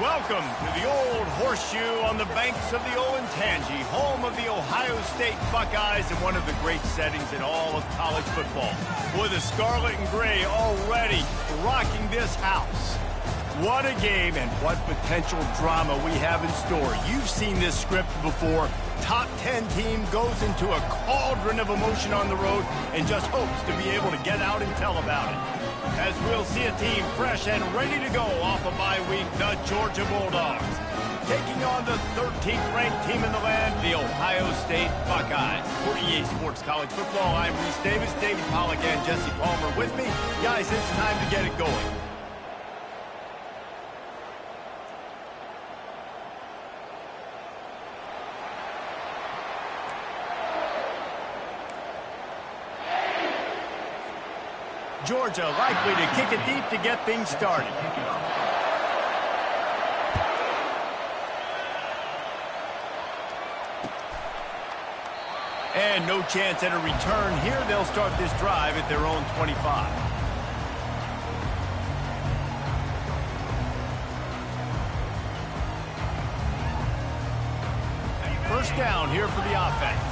Welcome to the Old Horseshoe on the banks of the Olentangy, home of the Ohio State Buckeyes and one of the great settings in all of college football. Boy, the Scarlet and Gray already rocking this house. What a game and what potential drama we have in store. You've seen this script before. Top 10 team goes into a cauldron of emotion on the road and just hopes to be able to get out and tell about it. As we'll see a team fresh and ready to go off a bye week, the Georgia Bulldogs, taking on the 13th ranked team in the land, the Ohio State Buckeyes. For EA Sports College Football, I'm Reese Davis, David Pollack, and Jesse Palmer with me. Guys, it's time to get it going. Georgia likely to kick it deep to get things started. And no chance at a return here. They'll start this drive at their own 25. First down here for the offense.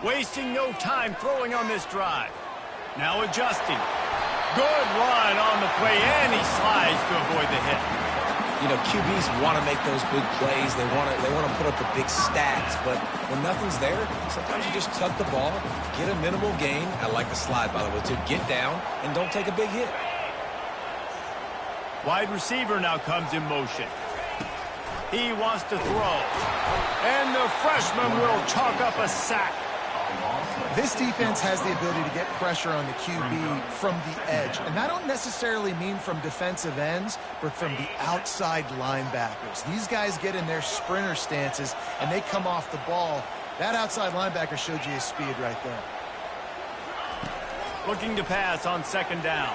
Wasting no time throwing on this drive. Now adjusting. Good run on the play, and he slides to avoid the hit. You know, QBs want to make those big plays. They want to put up the big stats, but when nothing's there, sometimes you just tuck the ball, get a minimal gain. I like the slide, by the way, to get down and don't take a big hit. Wide receiver now comes in motion. He wants to throw, and the freshman will chalk up a sack. This defense has the ability to get pressure on the QB from the edge. And I don't necessarily mean from defensive ends, but from the outside linebackers. These guys get in their sprinter stances, and they come off the ball. That outside linebacker showed you his speed right there. Looking to pass on second down.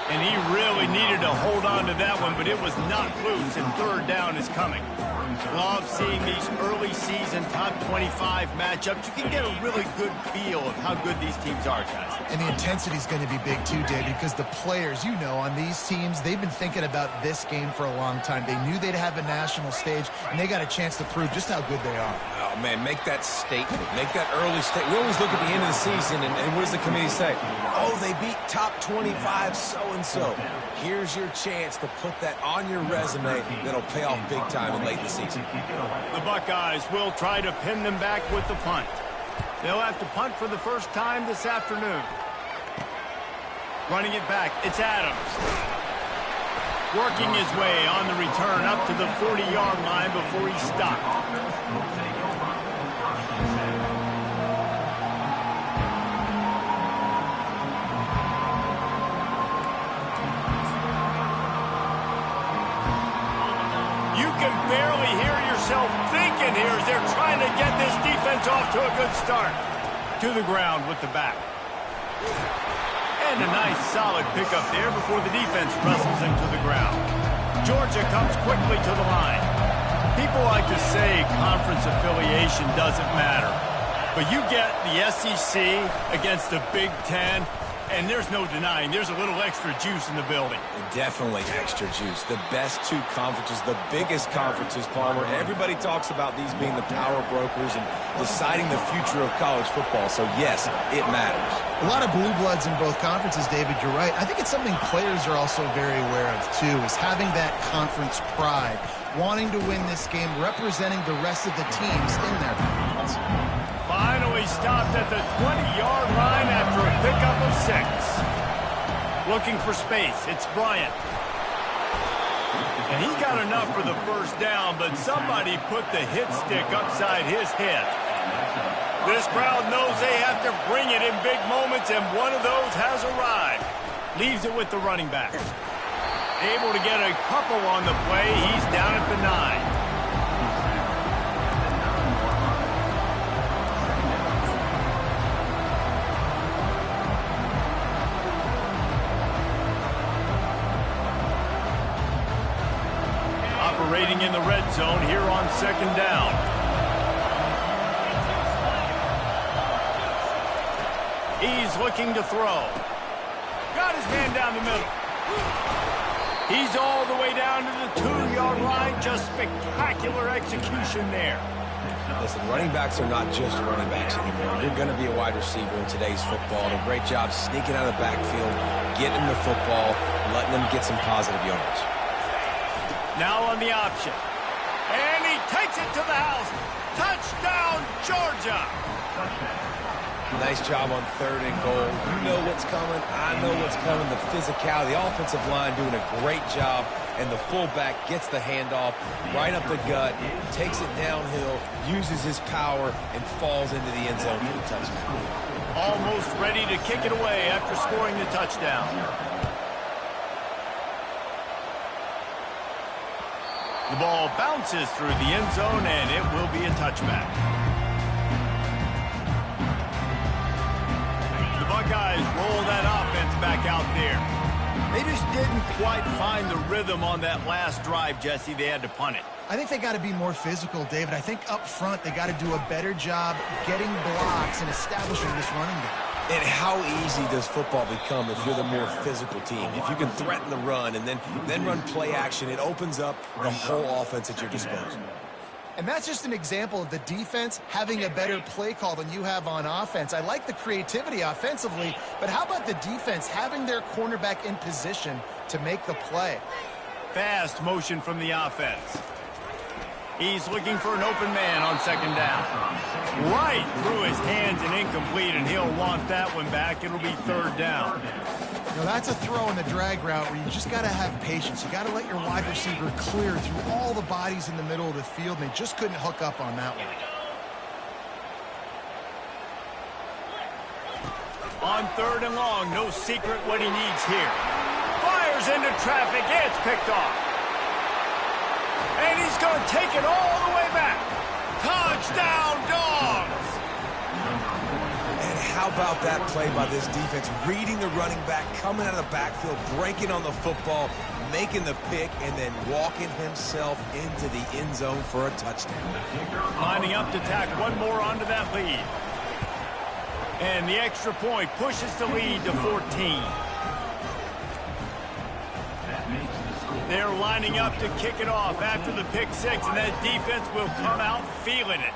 And he really needed to hold on to that one, but it was not loose, and third down is coming. Love seeing these early season top 25 matchups. You can get a really good feel of how good these teams are, guys. And the intensity is going to be big too, Dave, because the players, you know, on these teams, they've been thinking about this game for a long time. They knew they'd have a national stage, and they got a chance to prove just how good they are. Oh, man, make that statement. Make that early statement. We always look at the end of the season, and what does the committee say? Oh, they beat top 25 so-and-so. Here's your chance to put that on your resume that'll pay off big time in late in the season. The Buckeyes will try to pin them back with the punt. They'll have to punt for the first time this afternoon. Running it back, it's Adams. Working his way on the return up to the 40-yard line before he stopped. Barely hear yourself thinking here as they're trying to get this defense off to a good start. To the ground with the back. And a nice solid pickup there before the defense wrestles him to the ground. Georgia comes quickly to the line. People like to say conference affiliation doesn't matter. But you get the SEC against the Big Ten, and there's no denying there's a little extra juice in the building. Definitely extra juice. The best two conferences, the biggest conferences, Palmer. Everybody talks about these being the power brokers and deciding the future of college football. So, yes, it matters. A lot of blue bloods in both conferences, David. You're right. I think it's something players are also very aware of, too, is having that conference pride, wanting to win this game, representing the rest of the teams in their conference. Finally stopped at the 20-yard line after a pickup of 6. Looking for space, it's Bryant. And he got enough for the first down, but somebody put the hit stick upside his head. This crowd knows they have to bring it in big moments, and one of those has arrived. Leaves it with the running back. Able to get a couple on the play. He's down at the 9. operating in the red zone here on second down. He's looking to throw. Got his man down the middle. He's all the way down to the 2-yard line. Just spectacular execution there. Listen, running backs are not just running backs anymore. You're going to be a wide receiver in today's football. And a great job sneaking out of the backfield, getting them the football, letting them get some positive yardage. Now on the option. And he takes it to the house. Touchdown, Georgia. Nice job on 3rd and goal. You know what's coming. I know what's coming. The physicality, the offensive line doing a great job. And the fullback gets the handoff right up the gut, takes it downhill, uses his power, and falls into the end zone for the touchdown. Almost ready to kick it away after scoring the touchdown. The ball bounces through the end zone, and it will be a touchback. The Buckeyes roll that offense back out there. They just didn't quite find the rhythm on that last drive, Jesse. They had to punt it. I think they got to be more physical, David. I think up front they got to do a better job getting blocks and establishing this running game. And how easy does football become if you're the more physical team? If you can threaten the run and then run play action, it opens up the whole offense at your disposal. And that's just an example of the defense having a better play call than you have on offense. I like the creativity offensively, but how about the defense having their cornerback in position to make the play? Fast motion from the offense. He's looking for an open man on second down. Right through his hands and incomplete, and he'll want that one back. It'll be 3rd down. Now that's a throw in the drag route where you just got to have patience. You got to let your wide receiver clear through all the bodies in the middle of the field, and they just couldn't hook up on that one. On 3rd and long, no secret what he needs here. Fires into traffic, it's picked off. And he's going to take it all the way back. Touchdown, Dogs! And how about that play by this defense? Reading the running back, coming out of the backfield, breaking on the football, making the pick, and then walking himself into the end zone for a touchdown. Lining up to tack one more onto that lead. And the extra point pushes the lead to 14. They're lining up to kick it off after the pick six, and that defense will come out feeling it.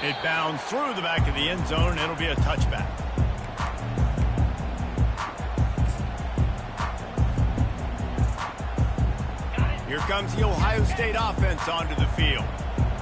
It bounds through the back of the end zone, and it'll be a touchback. Here comes the Ohio State offense onto the field.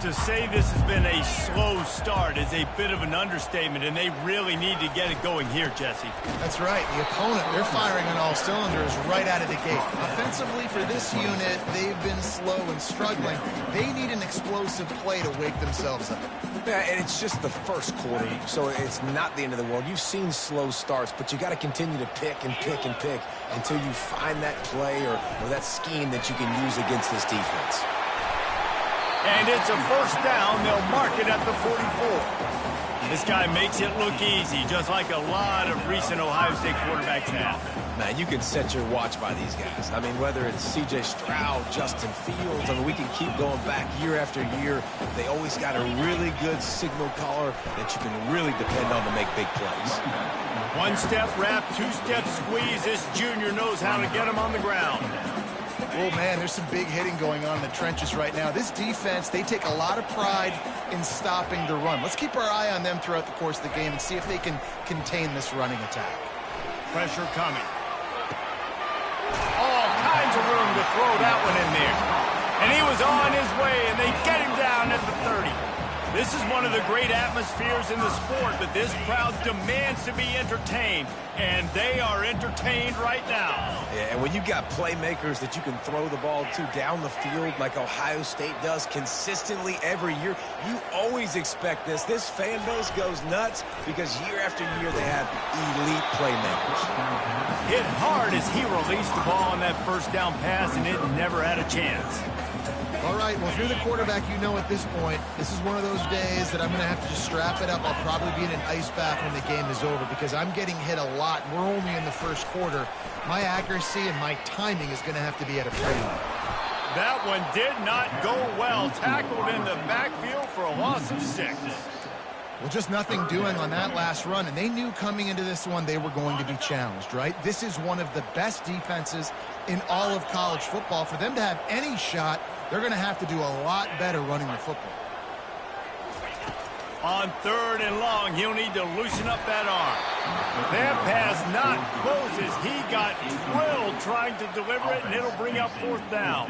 To say this has been a slow start is a bit of an understatement, and they really need to get it going here, Jesse. That's right. The opponent, they're firing on all cylinders right out of the gate. Offensively for this unit, they've been slow and struggling. They need an explosive play to wake themselves up. Yeah, and it's just the first quarter, so it's not the end of the world. You've seen slow starts, but you got to continue to pick and pick and pick until you find that play or that scheme that you can use against this defense. And it's a 1st down. They'll mark it at the 44. This guy makes it look easy, just like a lot of recent Ohio State quarterbacks have. Man, you can set your watch by these guys. I mean, whether it's C.J. Stroud, Justin Fields, I mean, we can keep going back year after year. They always got a really good signal caller that you can really depend on to make big plays. 1-step wrap, 2-step squeeze. This junior knows how to get him on the ground. Oh, man, there's some big hitting going on in the trenches right now. This defense, they take a lot of pride in stopping the run. Let's keep our eye on them throughout the course of the game and see if they can contain this running attack. Pressure coming. All kinds of room to throw that one in there. And he was on his way, and they get him down at the 30. This is one of the great atmospheres in the sport, but this crowd demands to be entertained, and they are entertained right now. Yeah, and when you got playmakers that you can throw the ball to down the field like Ohio State does consistently every year, you always expect this. This fan base goes nuts because year after year they have elite playmakers. Hit hard as he released the ball on that 1st down pass, and it never had a chance. All right, well, if you're the quarterback, you know at this point, this is one of those days that I'm going to have to just strap it up. I'll probably be in an ice bath when the game is over because I'm getting hit a lot. We're only in the first quarter. My accuracy and my timing is going to have to be at a premium. That one did not go well. Tackled in the backfield for a loss of 6. Well, just nothing doing on that last run, and they knew coming into this one they were going to be challenged, right? This is one of the best defenses in all of college football. For them to have any shot, they're going to have to do a lot better running the football. On 3rd and long, he'll need to loosen up that arm. That pass not closes. He got drilled trying to deliver it, and it'll bring up 4th down.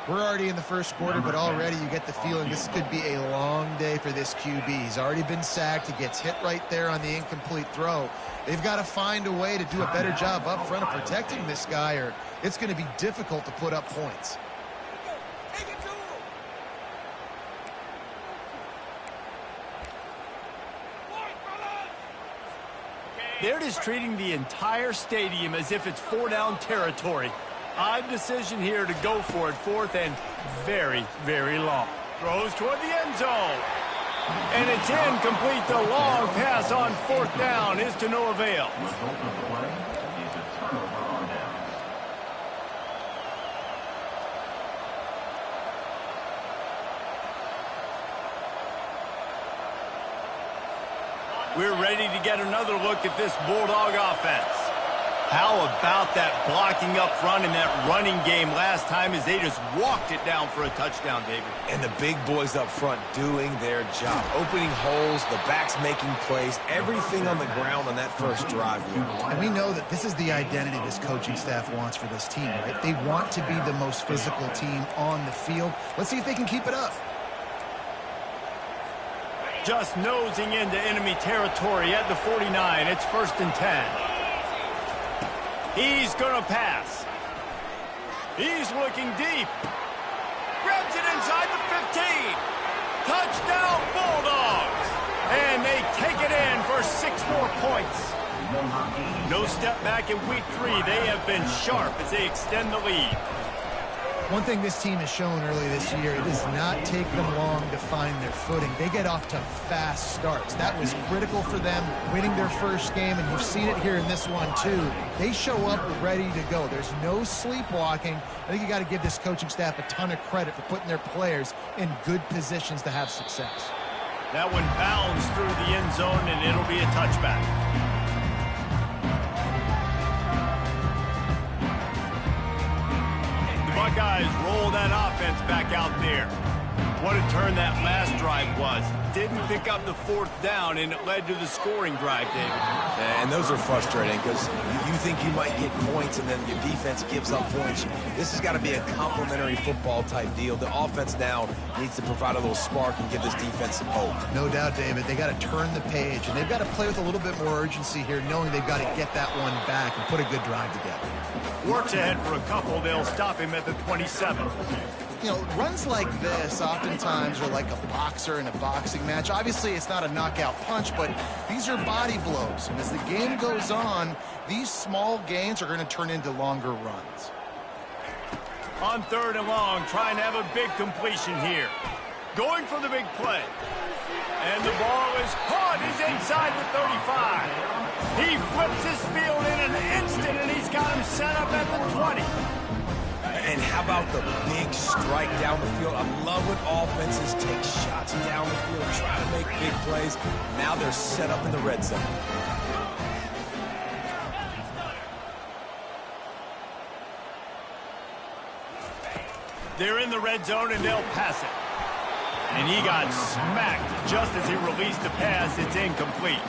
We're already in the first quarter, but already you get the feeling this could be a long day for this QB. He's already been sacked. He gets hit right there on the incomplete throw. They've got to find a way to do a better job up front of protecting this guy, or it's going to be difficult to put up points. They're just treating the entire stadium as if it's 4-down territory. Odd decision here to go for it. 4th and very, very long. Throws toward the end zone. And it's incomplete. The long pass on 4th down is to no avail. We're ready to get another look at this Bulldog offense. How about that blocking up front and that running game last time as they just walked it down for a touchdown, David? And the big boys up front doing their job. Opening holes, the backs making plays, everything on the ground on that first drive. And we know that this is the identity this coaching staff wants for this team, right? They want to be the most physical team on the field. Let's see if they can keep it up. Just nosing into enemy territory at the 49. It's 1st and 10. He's going to pass. He's looking deep. Grabs it inside the 15. Touchdown, Bulldogs. And they take it in for 6 more points. No step back in week 3. They have been sharp as they extend the lead. One thing this team has shown early this year, it does not take them long to find their footing. They get off to fast starts. That was critical for them winning their first game, and you've seen it here in this one too. They show up ready to go. There's no sleepwalking. I think you got to give this coaching staff a ton of credit for putting their players in good positions to have success. That one bounds through the end zone, and it'll be a touchback. Buckeyes roll that offense back out there. What a turn that last drive was. Didn't pick up the 4th down, and it led to the scoring drive, David. And those are frustrating because you think you might get points and then your defense gives up points. This has got to be a complementary football type deal. The offense now needs to provide a little spark and give this defense some hope. No doubt, David. They got to turn the page, and they've got to play with a little bit more urgency here, knowing they've got to get that one back and put a good drive together. Works ahead for a couple. They'll stop him at the 27. You know, runs like this oftentimes are like a boxer in a boxing match. Obviously, it's not a knockout punch, but these are body blows. And as the game goes on, these small gains are going to turn into longer runs. On 3rd and long, trying to have a big completion here. Going for the big play. And the ball is caught. He's inside the 35. He flips his field in an instant, and he's got him set up at the 20. And how about the big strike down the field? I love when offenses take shots down the field, try to make big plays. Now they're set up in the red zone. They're in the red zone, and they'll pass it. And he got smacked just as he released the pass. It's incomplete.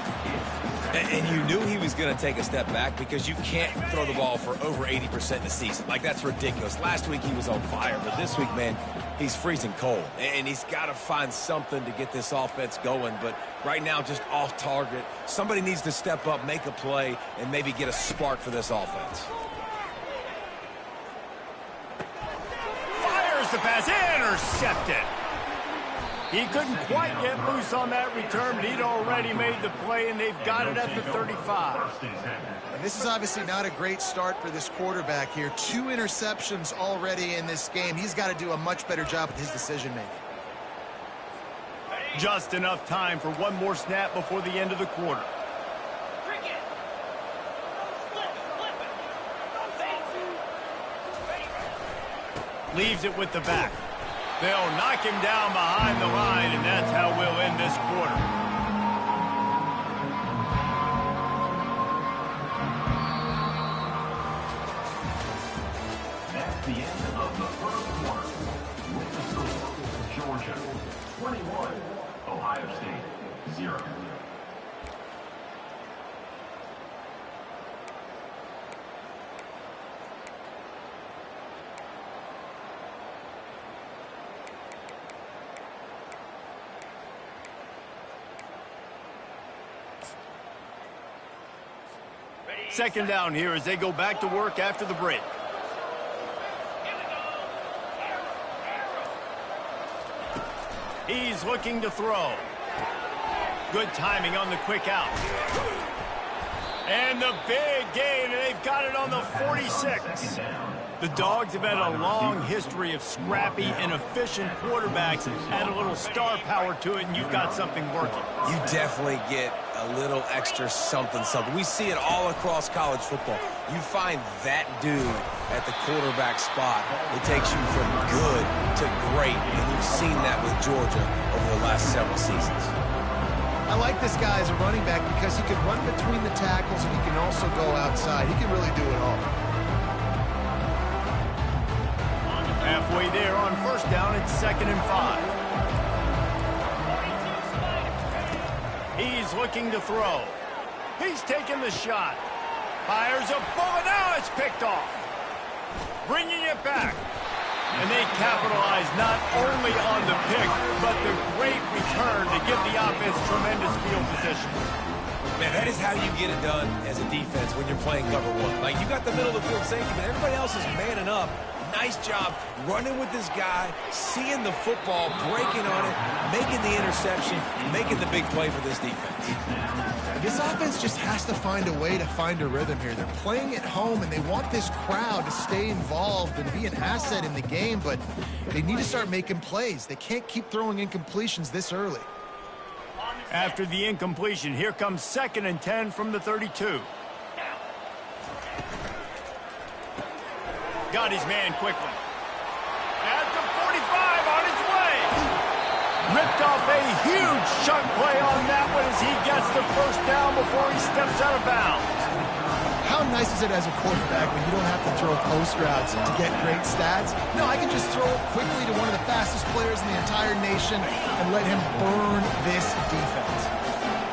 And you knew he was going to take a step back because you can't throw the ball for over 80% in the season. Like, that's ridiculous. Last week he was on fire, but this week, man, he's freezing cold. And he's got to find something to get this offense going. But right now, just off target. Somebody needs to step up, make a play, and maybe get a spark for this offense. Fires the pass, intercepted. He couldn't quite get loose on that return, but he'd already made the play, and they've got it at the 35. And this is obviously not a great start for this quarterback here. 2 interceptions already in this game. He's got to do a much better job with his decision-making. Just enough time for one more snap before the end of the quarter. Leaves it with the back. They'll knock him down behind the line, and that's how we'll end this quarter. That's the end of the first quarter. With the score, Georgia 21, Ohio State 0. Second down here as they go back to work after the break. He's looking to throw. Good timing on the quick out. And the big gain, and they've got it on the 46. The Dogs have had a long history of scrappy and efficient quarterbacks. Add a little star power to it, and you've got something working. You definitely get a little extra something. We see it all across college football. You find that dude at the quarterback spot, it takes you from good to great, and you've seen that with Georgia over the last several seasons. I like this guy as a running back because he can run between the tackles and he can also go outside. He can really do it all. Halfway there on first down, it's 2nd and 5. He's looking to throw. He's taking the shot. Fires a bullet. Now it's picked off. Bringing it back. And they capitalize not only on the pick, but the great return to give the offense tremendous field position. Man, that is how you get it done as a defense when you're playing cover one. Like, you got the middle of the field safety, but everybody else is manning up. Nice job running with this guy, seeing the football, breaking on it, making the interception, making the big play for this defense. This offense just has to find a way to find a rhythm here. They're playing at home, and they want this crowd to stay involved and be an asset in the game, but they need to start making plays. They can't keep throwing incompletions this early. After the incompletion, here comes 2nd and 10 from the 32. Got his man quickly. At the 45 on his way. Ripped off a huge chunk play on that one as he gets the first down before he steps out of bounds. How nice is it as a quarterback when you don't have to throw post routes to get great stats? No, I can just throw it quickly to one of the fastest players in the entire nation and let him burn this defense.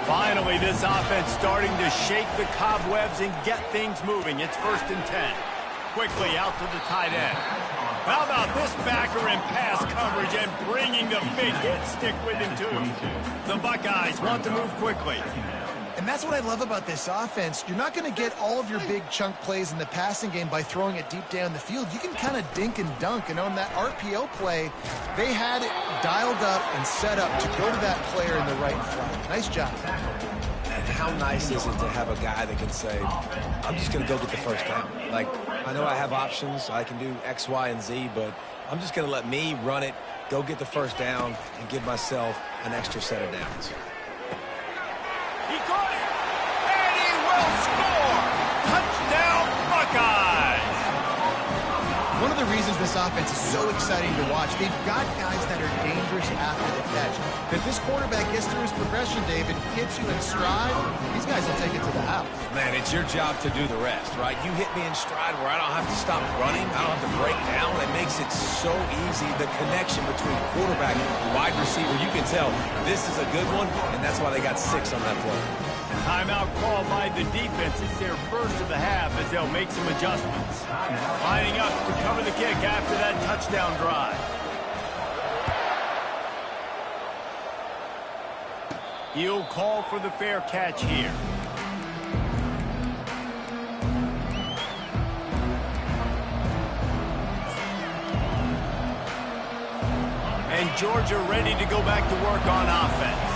Finally, this offense starting to shake the cobwebs and get things moving. It's 1st and 10. Quickly out to the tight end. How about this backer in pass coverage and bringing the big hit stick with him, too? The Buckeyes want to move quickly. And that's what I love about this offense. You're not going to get all of your big chunk plays in the passing game by throwing it deep down the field. You can kind of dink and dunk. And on that RPO play, they had it dialed up and set up to go to that player in the right flank. Nice job. And how nice is it to have a guy that can say, I'm just going to go get the first down. Like, I know I have options. I can do X, Y, and Z, but I'm just going to let me run it, go get the first down, and give myself an extra set of downs. He caught it, and he will score! Touchdown, Buckeyes! One of the reasons this offense is so exciting to watch, they've got guys that are dangerous after the catch. If this quarterback gets through his progression, David, hits you in stride, these guys will take it to the house. Man, it's your job to do the rest, right? You hit me in stride where I don't have to stop running. I don't have to break down. It makes it so easy. The connection between quarterback and wide receiver, you can tell this is a good one, and that's why they got 6 on that play. Timeout called by the defense. It's their first of the half as they'll make some adjustments. Lining up to cover the kick after that touchdown drive. He'll call for the fair catch here. And Georgia ready to go back to work on offense.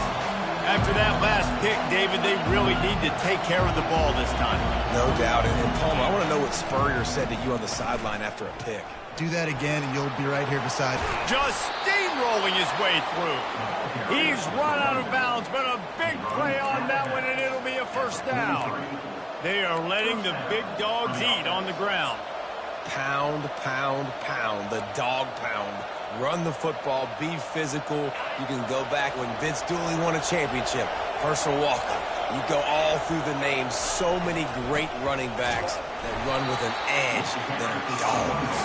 After that last pick, David, they really need to take care of the ball this time. No doubt. And Palmer, I want to know what Spurrier said to you on the sideline after a pick. Do that again, and you'll be right here beside me. Just steamrolling his way through. He's run out of bounds, but a big play on that one, and it'll be a first down. They are letting the big dogs eat on the ground. Pound, pound, pound. The dog pound. Run the football. Be physical. You can go back when Vince Dooley won a championship. Herschel Walker. You go all through the names. So many great running backs that run with an edge that are dogs.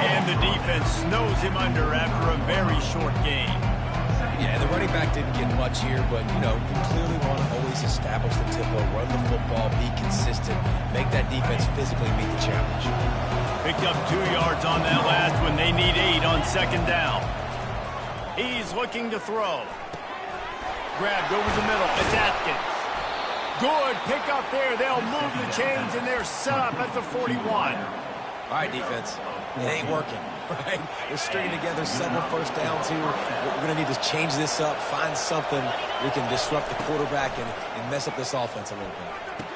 And the defense snows him under after a very short game. Yeah, the running back didn't get much here, but, you know, you clearly want to always establish the tempo, run the football, be consistent, make that defense physically meet the challenge. Picked up 2 yards on that last one. They need 8 on second down. He's looking to throw. Grabbed over the middle. It's Atkins. Good pick up there. They'll move the chains, and they're set up at the 41. All right, defense. It ain't working, right? They're stringing together several first downs here. We're going to need to change this up, find something we can disrupt the quarterback and mess up this offense a little bit.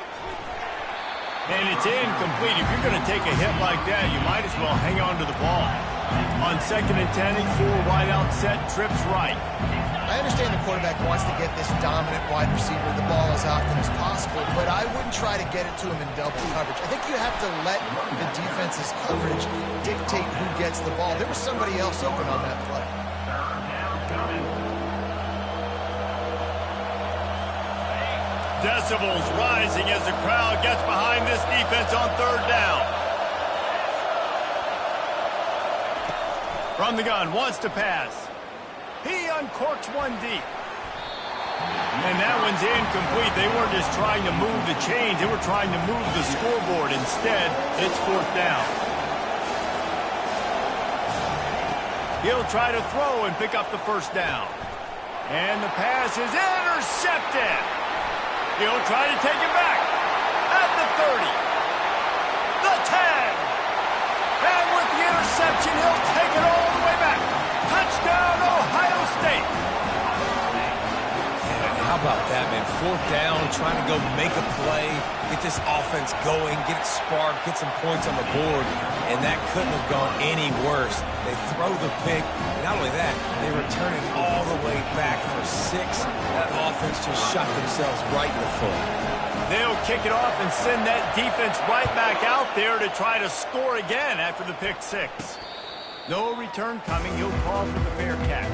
And it's incomplete. If you're going to take a hit like that, you might as well hang on to the ball. On second and 10, 4 wide out set, trips right. I understand the quarterback wants to get this dominant wide receiver the ball as often as possible, but I wouldn't try to get it to him in double coverage. I think you have to let the defense's coverage dictate who gets the ball. There was somebody else open on that play. Decibels rising as the crowd gets behind this defense on third down. From the gun, wants to pass. He uncorks one deep. And that one's incomplete. They weren't just trying to move the chains. They were trying to move the scoreboard. Instead, it's fourth down. He'll try to throw and pick up the first down. And the pass is intercepted. He'll try to take it back at the 30, the 10. And with the interception, he'll take it all the way back. Touchdown, Ohio State. How about that, man? Fourth down, trying to go make a play, get this offense going, get it sparked, get some points on the board, and that couldn't have gone any worse. They throw the pick. Not only that, they return it all the way back for 6. That offense just shot themselves right in the foot. They'll kick it off and send that defense right back out there to try to score again after the pick 6. No return coming. He'll call for the fair catch.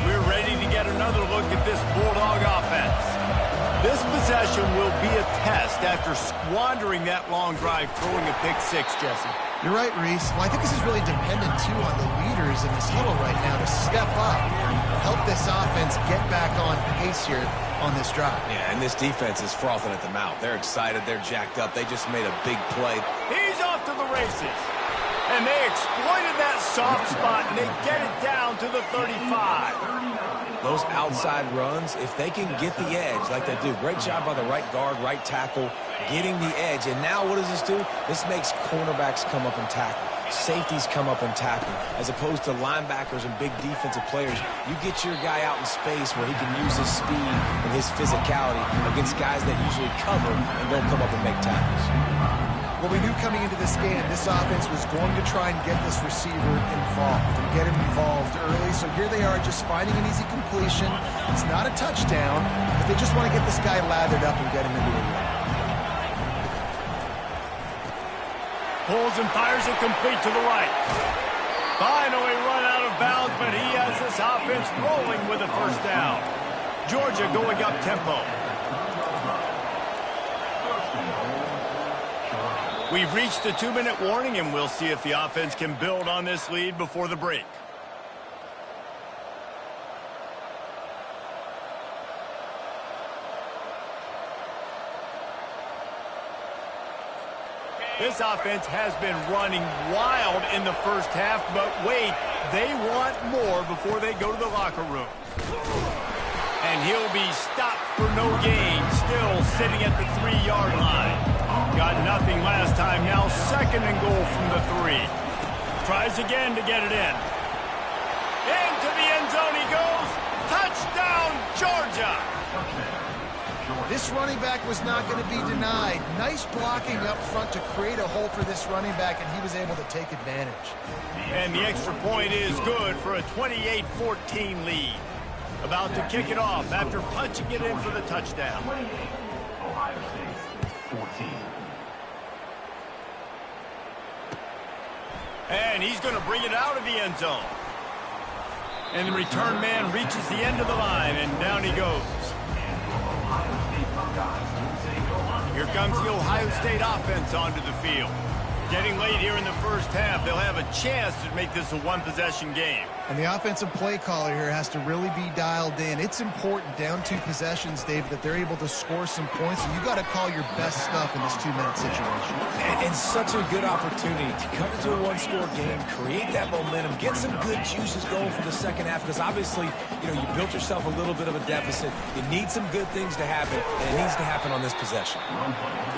We're ready to get another look at this Bulldog offense. This possession will be a test after squandering that long drive, throwing a pick 6, Jesse. You're right, Reese. Well, I think this is really dependent, too, on the leaders in this huddle right now to step up and help this offense get back on pace here on this drive. Yeah, and this defense is frothing at the mouth. They're excited. They're jacked up. They just made a big play. He's off to the races. And they exploited that soft spot, and they get it down to the 35. Those outside runs, if they can get the edge like they do, great job by the right guard, right tackle, getting the edge. And now what does this do? This makes cornerbacks come up and tackle. Safeties come up and tackle. As opposed to linebackers and big defensive players, you get your guy out in space where he can use his speed and his physicality against guys that usually cover and don't come up and make tackles. Well, we knew coming into this game, this offense was going to try and get this receiver involved and get him involved early. So here they are just finding an easy completion. It's not a touchdown, but they just want to get this guy lathered up and get him into the run. Pulls and fires it complete to the right. Finally run out of bounds, but he has this offense rolling with a first down. Georgia going up tempo. We've reached the 2-minute warning, and we'll see if the offense can build on this lead before the break. This offense has been running wild in the first half, but wait, they want more before they go to the locker room. And he'll be stopped for no gain, still sitting at the 3-yard line. Got nothing last time, now 2nd and goal from the 3. Tries again to get it in. Into the end zone he goes. Touchdown, Georgia! This running back was not going to be denied. Nice blocking up front to create a hole for this running back, and he was able to take advantage. And the extra point is good for a 28-14 lead. About to kick it off after punching it in for the touchdown. 28, Ohio State, 14. And he's going to bring it out of the end zone. And the return man reaches the end of the line, and down he goes. Here comes the Ohio State offense onto the field. Getting late here in the first half, they'll have a chance to make this a one-possession game. And the offensive play caller here has to really be dialed in. It's important down 2 possessions, David, that they're able to score some points, and you got to call your best stuff in this 2-minute situation. And such a good opportunity to cut into a one-score game, create that momentum, get some good juices going for the second half, because obviously, you built yourself a little bit of a deficit. You need some good things to happen, and it needs to happen on this possession.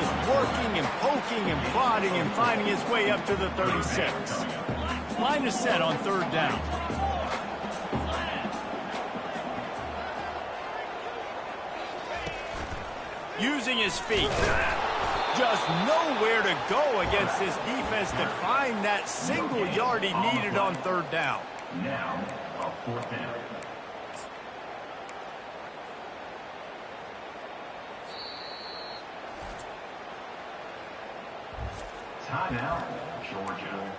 Just working and poking and prodding and finding his way up to the 36. Line is set on 3rd down. Using his feet. Just nowhere to go against this defense to find that single yard he needed on 3rd down. Now, a 4th down. Timeout, Georgia.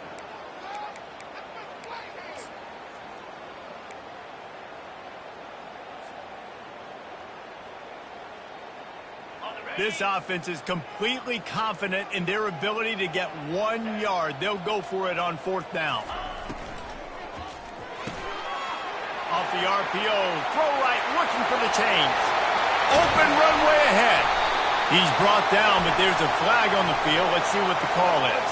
This offense is completely confident in their ability to get 1 yard. They'll go for it on 4th down. Off the RPO, throw right, looking for the chains. Open runway ahead. He's brought down, but there's a flag on the field. Let's see what the call is.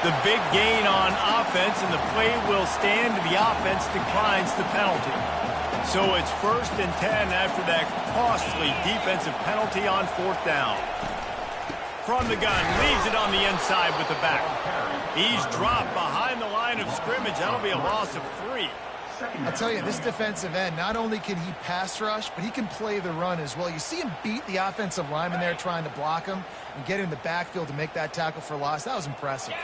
The big gain on offense, and the play will stand. The offense declines the penalty. So it's 1st and 10 after that costly defensive penalty on 4th down. From the gun, leaves it on the inside with the back. He's dropped behind the line of scrimmage. That'll be a loss of 3. I'll tell you, this defensive end, not only can he pass rush, but he can play the run as well. You see him beat the offensive lineman there trying to block him and get in the backfield to make that tackle for loss. That was impressive.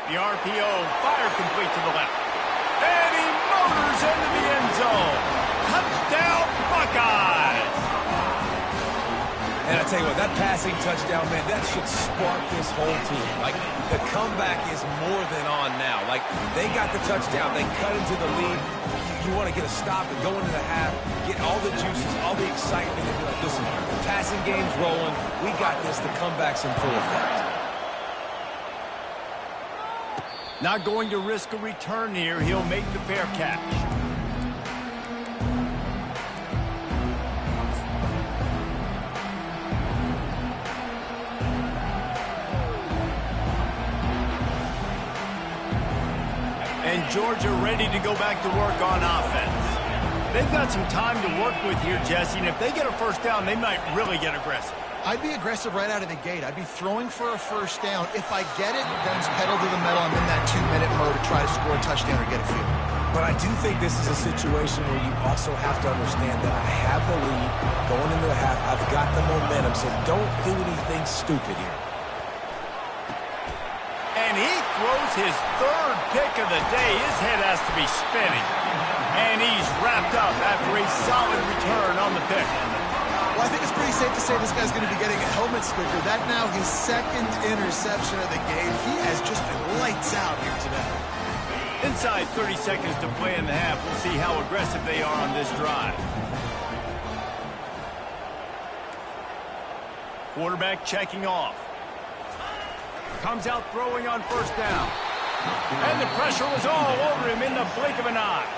The RPO, fire complete to the left. And he motors into the end zone. Touchdown, Buckeyes! And I tell you what, that passing touchdown, man, that should spark this whole team. Like, the comeback is more than on now. Like, they got the touchdown. They cut into the lead. You want to get a stop and go into the half, get all the juices, all the excitement, and be like, listen, the passing game's rolling. We got this. The comeback's in full effect. Not going to risk a return here. He'll make the fair catch. And Georgia ready to go back to work on offense. They've got some time to work with here, Jesse, and if they get a 1st down, they might really get aggressive. I'd be aggressive right out of the gate. I'd be throwing for a 1st down. If I get it, then it's pedal to the metal. I'm in that 2-minute mode to try to score a touchdown or get a field. But I do think this is a situation where you also have to understand that I have the lead going into the half. I've got the momentum, so don't do anything stupid here. And he throws his 3rd pick of the day. His head has to be spinning. And he's wrapped up after a solid return on the pick. Well, I think it's pretty safe to say this guy's going to be getting a helmet sticker. That now his 2nd interception of the game. He has just been lights out here today. Inside 30 seconds to play in the half. We'll see how aggressive they are on this drive. Quarterback checking off. Comes out throwing on 1st down. And the pressure was all over him in the blink of an eye.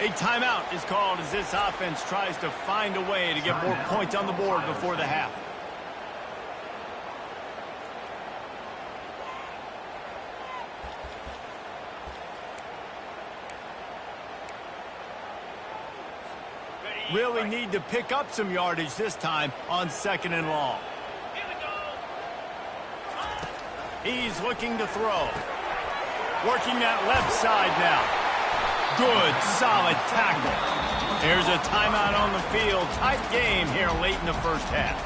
A timeout is called as this offense tries to find a way to get more points on the board before the half. really need to pick up some yardage this time on 2nd and long. He's looking to throw. Working that left side now. Good, solid tackle. There's a timeout on the field. Tight game here late in the first half.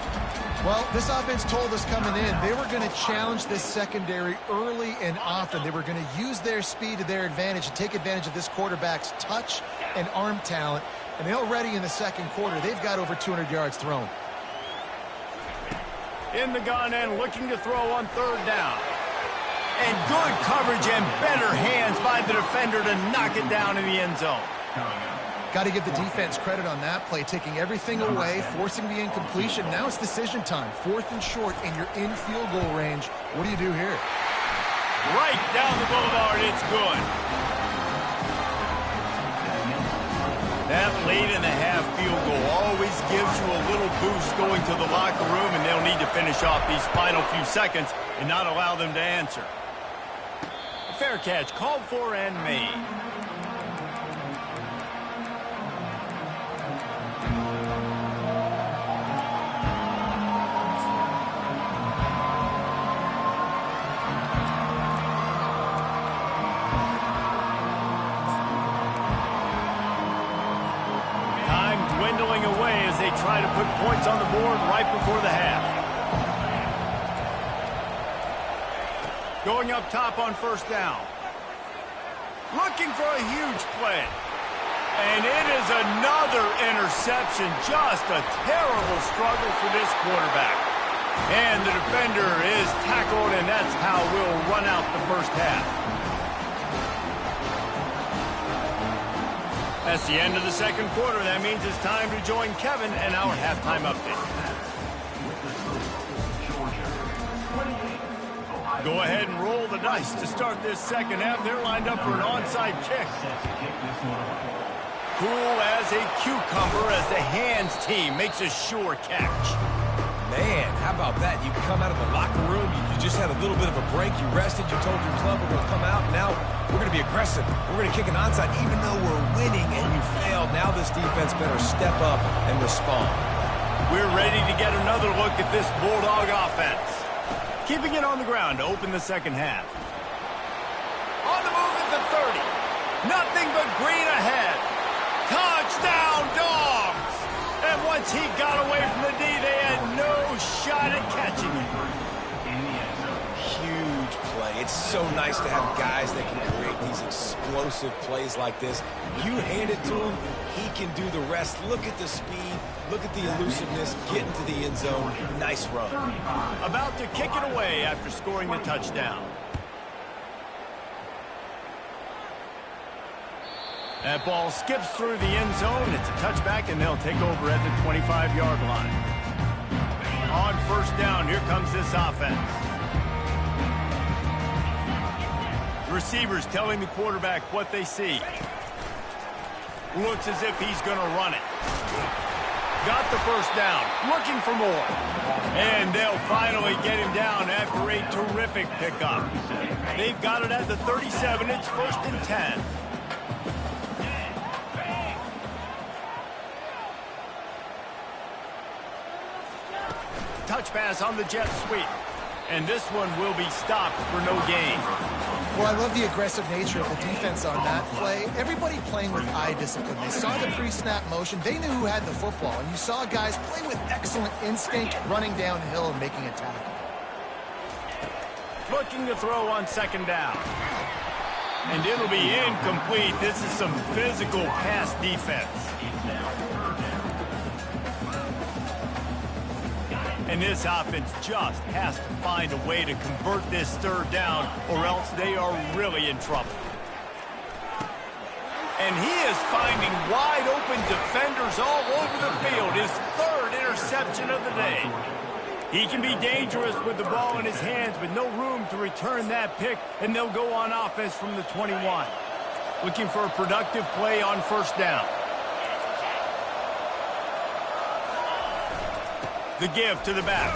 Well, this offense told us coming in they were going to challenge this secondary early and often. They were going to use their speed to their advantage and take advantage of this quarterback's touch and arm talent. And already in the second quarter, they've got over 200 yards thrown. In the gun and looking to throw on 3rd down. And good coverage and better hands by the defender to knock it down in the end zone. Got to give the defense credit on that play, taking everything away, forcing the incompletion. Now it's decision time. 4th and short, and you're in field goal range. What do you do here? Right down the boulevard, it's good. That late in the half field goal always gives you a little boost going to the locker room, and they'll need to finish off these final few seconds and not allow them to answer. Fair catch called for and made. Try to put points on the board right before the half. Going up top on 1st down. Looking for a huge play. And it is another interception. Just a terrible struggle for this quarterback. And the defender is tackled, and that's how we'll run out the first half. That's the end of the second quarter. That means it's time to join Kevin and our halftime update. Go ahead and roll the dice to start this second half. They're lined up for an onside kick. Cool as a cucumber as the hands team makes a sure catch. Man, how about that? You come out of the locker room, you just had a little bit of a break, you rested, you told your club we're going to come out, and now we're going to be aggressive. We're going to kick an onside even though we're winning and you failed. Now this defense better step up and respond. We're ready to get another look at this Bulldog offense. Keeping it on the ground to open the second half. On the move at the 30. Nothing but green ahead. Touchdown, Dogs! And once he got away from the D, they had no shot at catching him. Huge play. It's so nice to have guys that can create these explosive plays like this. You hand it to him, he can do the rest. Look at the speed. Look at the elusiveness. Get into the end zone. Nice run. About to kick it away after scoring the touchdown. That ball skips through the end zone. It's a touchback, and they'll take over at the 25-yard line. On 1st down, here comes this offense. Receivers telling the quarterback what they see. Looks as if he's going to run it. Got the 1st down, looking for more. And they'll finally get him down after a terrific pickup. They've got it at the 37. It's 1st and 10. Touch pass on the jet sweep. And this one will be stopped for no gain. Well, I love the aggressive nature of the defense on that play. Everybody playing with eye discipline. They saw the pre-snap motion. They knew who had the football. And you saw guys play with excellent instinct, running downhill and making a tackle. Looking to throw on 2nd down. And it'll be incomplete. This is some physical pass defense. And this offense just has to find a way to convert this 3rd down, or else they are really in trouble. And he is finding wide open defenders all over the field. His 3rd interception of the day. He can be dangerous with the ball in his hands, but no room to return that pick, and they'll go on offense from the 21. Looking for a productive play on 1st down. The give to the back.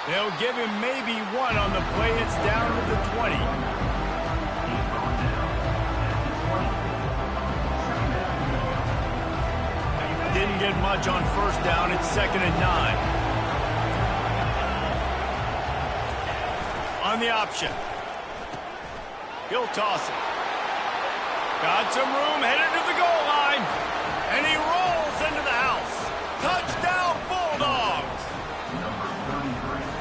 They'll give him maybe one on the play. It's down to the 20. Didn't get much on first down. It's 2nd and 9. On the option. He'll toss it. Got some room, headed to the goal line. And he rolls into the house. Touchdown, Bulldogs!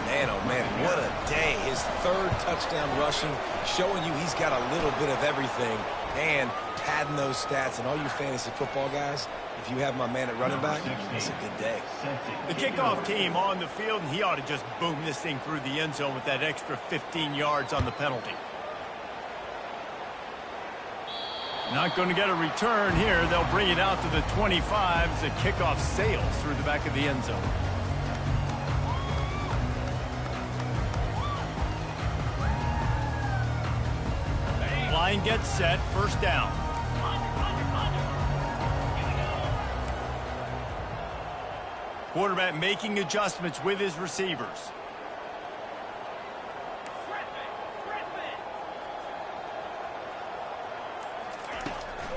Man, oh man, what a day. His 3rd touchdown rushing, showing you he's got a little bit of everything. And padding those stats. And all you fantasy football guys, if you have my man at running back, it's a good day. The kickoff team on the field, and he ought to just boom this thing through the end zone with that extra 15 yards on the penalty. Not going to get a return here. They'll bring it out to the 25 as the kickoff sails through the back of the end zone. Line gets set, first down. Quarterback making adjustments with his receivers.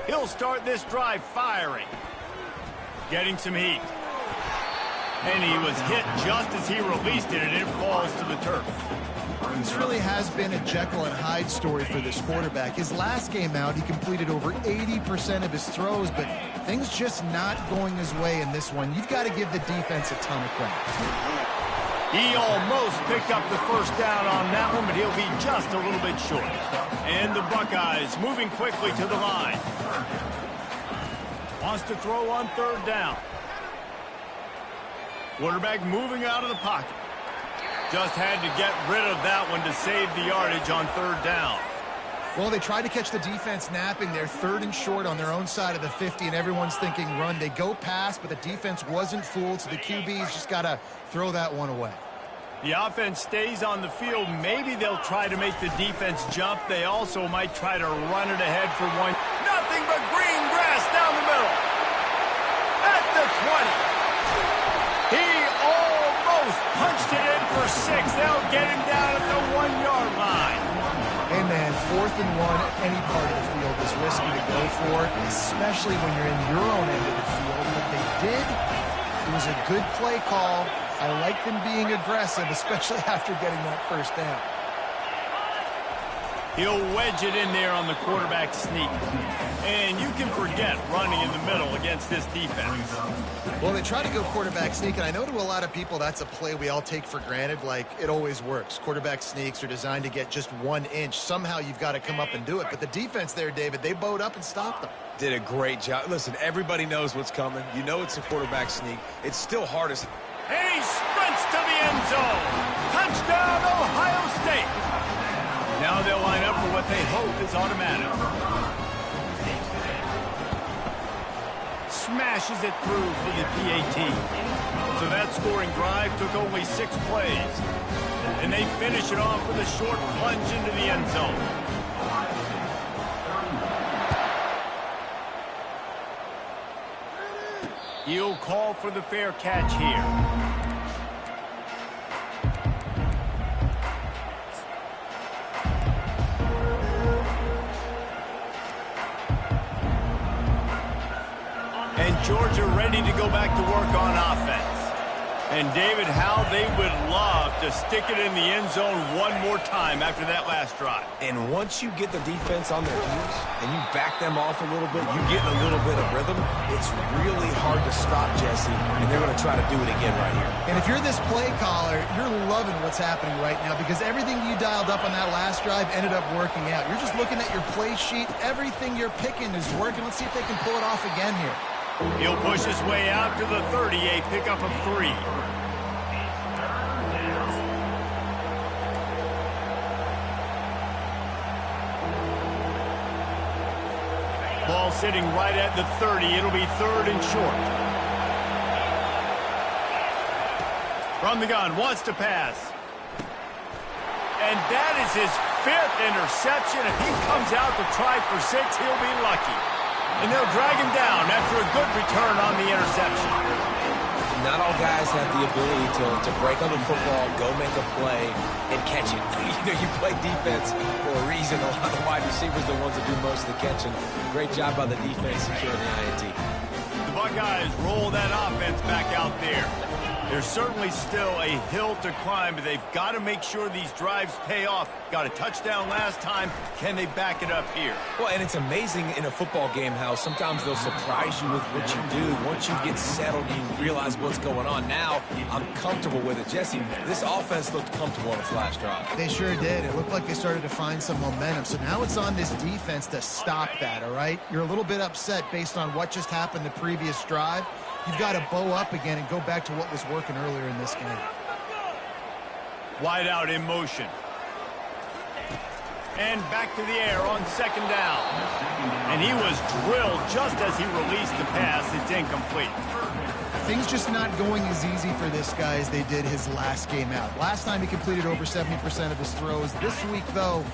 He'll start this drive firing. Getting some heat. And he was hit just as he released it, and it falls to the turf. This really has been a Jekyll and Hyde story for this quarterback. His last game out, he completed over 80% of his throws, but things just not going his way in this one. You've got to give the defense a ton of credit. He almost picked up the first down on that one, but he'll be just a little bit short. And the Buckeyes moving quickly to the line. Wants to throw on 3rd down. Quarterback moving out of the pocket. Just had to get rid of that one to save the yardage on 3rd down. Well, they tried to catch the defense napping. They're 3rd and short on their own side of the 50, and everyone's thinking run. They go pass, but the defense wasn't fooled, so the QB's just got to throw that one away. The offense stays on the field. Maybe they'll try to make the defense jump. They also might try to run it ahead for one. Nothing but green grass down the middle. At the 20. He almost punched it in for 6. They'll get him down at the 1-yard line. Hey, man, 4th and 1, any part of the field is risky to go for, especially when you're in your own end of the field. But they did. It was a good play call. I like them being aggressive, especially after getting that first down. He'll wedge it in there on the quarterback sneak. And you can forget running in the middle against this defense. Well, they try to go quarterback sneak, and I know to a lot of people that's a play we all take for granted, like it always works. Quarterback sneaks are designed to get just 1 inch. Somehow you've got to come up and do it. But the defense there, David, they bowed up and stopped them. Did a great job. Listen, everybody knows what's coming. You know it's a quarterback sneak. It's still hard as... And he sprints to the end zone. Touchdown, Ohio State. Now they'll line up for what they hope is automatic. Smashes it through for the PAT. So that scoring drive took only 6 plays. And they finish it off with a short plunge into the end zone. He'll call for the fair catch here. And Georgia ready to go back to work on offense. And David, how they would love to stick it in the end zone one more time after that last drive. And once you get the defense on their heels and you back them off a little bit, you get a little bit of rhythm, it's really hard to stop, Jesse, and they're going to try to do it again right here. And if you're this play caller, you're loving what's happening right now because everything you dialed up on that last drive ended up working out. You're just looking at your play sheet. Everything you're picking is working. Let's see if they can pull it off again here. He'll push his way out to the 30, a pickup of 3. Ball sitting right at the 30. It'll be 3rd and short. From the gun, wants to pass. And that is his 5th interception. If he comes out to try for 6, he'll be lucky. And they'll drag him down after a good return on the interception. Not all guys have the ability to break on the football, go make a play, and catch it. You play defense for a reason. A lot of the wide receivers are the ones that do most of the catching. Great job by the defense securing the INT. The Buckeyes roll that offense back out there. There's certainly still a hill to climb, but they've got to make sure these drives pay off. Got a touchdown last time. Can they back it up here? Well, and it's amazing in a football game how sometimes they'll surprise you with what you do. Once you get settled, you realize what's going on. Now, I'm comfortable with it. Jesse, this offense looked comfortable on its last drive. They sure did. It looked like they started to find some momentum. So now it's on this defense to stop that, all right? You're a little bit upset based on what just happened the previous drive. You've got to bow up again and go back to what was working earlier in this game. Wide out in motion. And back to the air on second down. And he was drilled just as he released the pass. It's incomplete. Things just not going as easy for this guy as they did his last game out. Last time he completed over 70% of his throws. This week, though,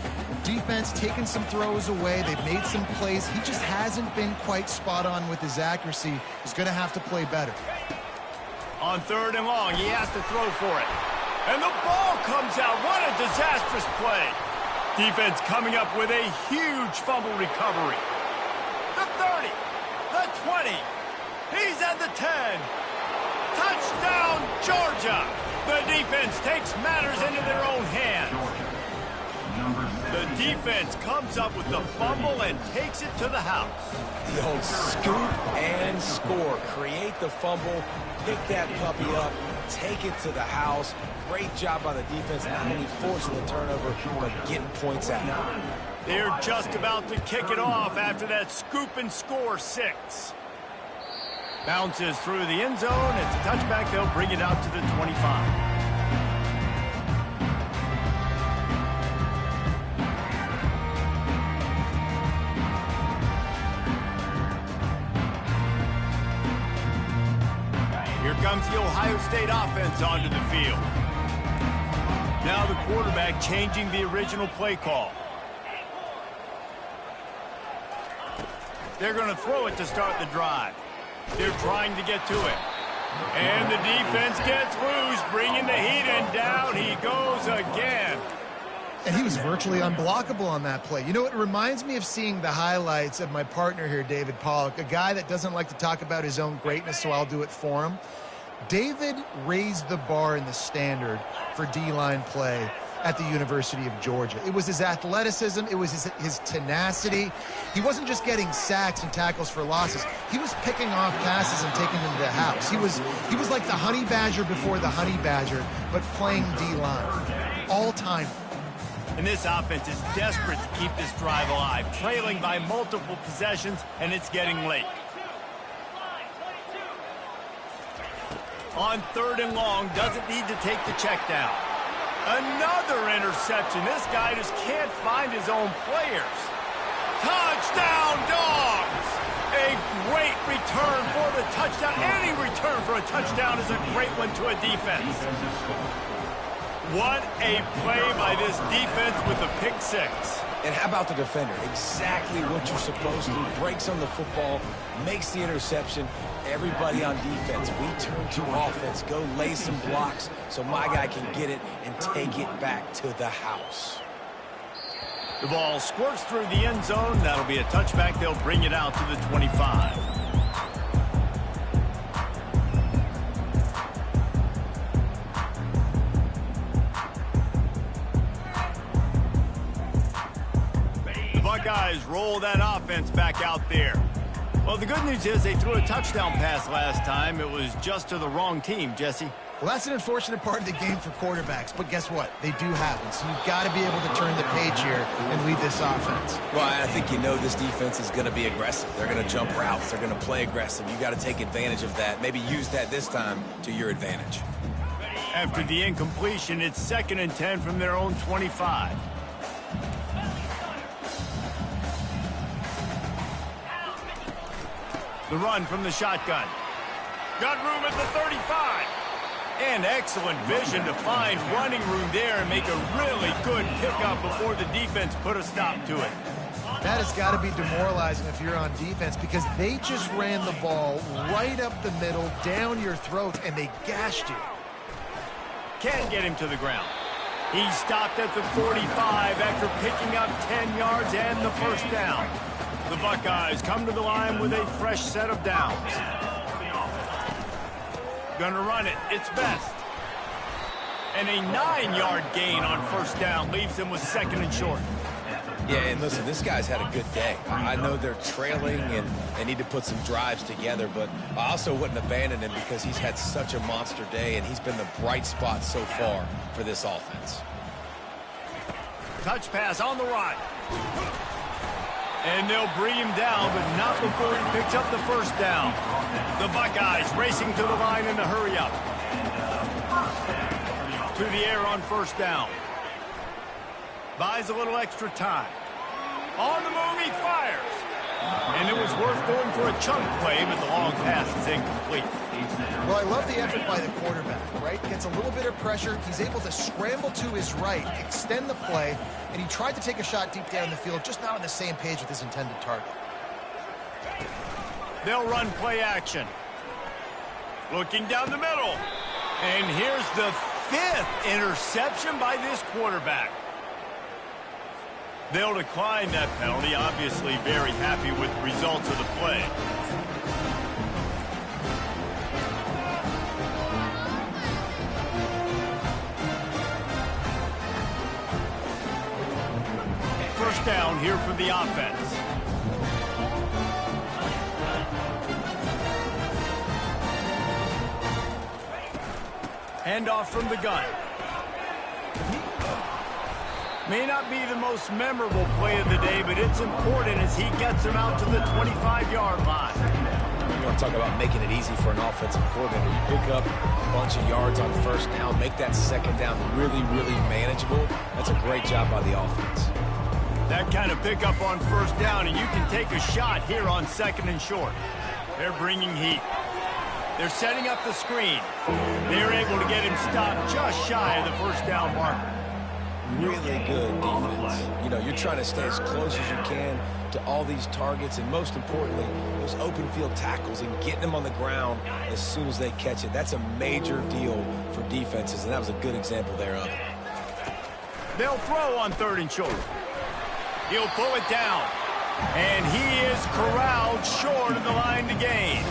defense taking some throws away. They've made some plays. He just hasn't been quite spot on with his accuracy. He's going to have to play better. On third and long, he has to throw for it. And the ball comes out. What a disastrous play. Defense coming up with a huge fumble recovery. The 30, the 20. He's at the 10. Touchdown, Georgia. The defense takes matters into their own hands. The defense comes up with the fumble and takes it to the house. The old scoop and score. Create the fumble, pick that puppy up, take it to the house. Great job by the defense, not only forcing the turnover, but getting points out. They're just about to kick it off after that scoop and score 6. Bounces through the end zone. It's a touchback. They'll bring it out to the 25. Here comes the Ohio State offense onto the field. Now the quarterback changing the original play call. They're going to throw it to start the drive. They're trying to get to it. And the defense gets loose, bringing the heat, and down he goes again. And he was virtually unblockable on that play. You know, it reminds me of seeing the highlights of my partner here, David Pollock, a guy that doesn't like to talk about his own greatness, so I'll do it for him. David raised the bar in the standard for D-line play at the University of Georgia. It was his athleticism. It was his tenacity. He wasn't just getting sacks and tackles for losses. He was picking off passes and taking them to the house. He was like the Honey Badger before the Honey Badger, but playing D-line. All-time. And this offense is desperate to keep this drive alive, trailing by multiple possessions, and it's getting late. On third and long, doesn't need to take the check down. Another interception. This guy just can't find his own players. Touchdown, Dogs! A great return for the touchdown. Any return for a touchdown is a great one to a defense. What a play by this defense with the pick 6. And how about the defender? Exactly what you're supposed to. Breaks on the football, makes the interception. Everybody on defense, we turn to offense. Go lay some blocks so my guy can get it and take it back to the house. The ball squirts through the end zone. That'll be a touchback. They'll bring it out to the 25. The Buckeyes roll that offense back out there. Well, the good news is they threw a touchdown pass last time. It was just to the wrong team, Jesse. Well, that's an unfortunate part of the game for quarterbacks, but guess what? They do happen, so you've got to be able to turn the page here and lead this offense. Well, I think you know this defense is going to be aggressive. They're going to jump routes. They're going to play aggressive. You've got to take advantage of that. Maybe use that this time to your advantage. After the incompletion, it's 2nd and 10 from their own 25. The run from the shotgun. Got room at the 35. And excellent vision to find running room there and make a really good pickup before the defense put a stop to it. That has got to be demoralizing if you're on defense because they just ran the ball right up the middle, down your throat, and they gashed you. Can't get him to the ground. He stopped at the 45 after picking up 10 yards and the first down. The Buckeyes come to the line with a fresh set of downs. Gonna run it. It's best. And a 9-yard gain on first down leaves them with second and short. Yeah, and listen, this guy's had a good day. I know they're trailing and they need to put some drives together, but I also wouldn't abandon him because he's had such a monster day and he's been the bright spot so far for this offense. Touch pass on the run. And they'll bring him down, but not before he picks up the first down. The Buckeyes racing to the line in a hurry up. To the air on first down. Buys a little extra time. On the move, he fires. And it was worth going for a chunk play, but the long pass is incomplete. Well, I love the effort by the quarterback, right? Gets a little bit of pressure. He's able to scramble to his right, extend the play, and he tried to take a shot deep down the field, just not on the same page with his intended target. They'll run play action. Looking down the middle. And here's the 5th interception by this quarterback. They'll decline that penalty, obviously very happy with the results of the play. First down here for the offense. Handoff from the gun. May not be the most memorable play of the day, but it's important as he gets him out to the 25-yard line. You want to talk about making it easy for an offensive coordinator. You pick up a bunch of yards on first down, make that second down really, really manageable. That's a great job by the offense. That kind of pickup on first down, and you can take a shot here on second and short. They're bringing heat. They're setting up the screen. They're able to get him stopped just shy of the first down marker. Really good defense. You know, you're trying to stay as close as you can to all these targets, and most importantly, those open field tackles and getting them on the ground as soon as they catch it. That's a major deal for defenses, and that was a good example there of it. They'll throw on third and short. He'll pull it down, and he is corralled short of the line to gain.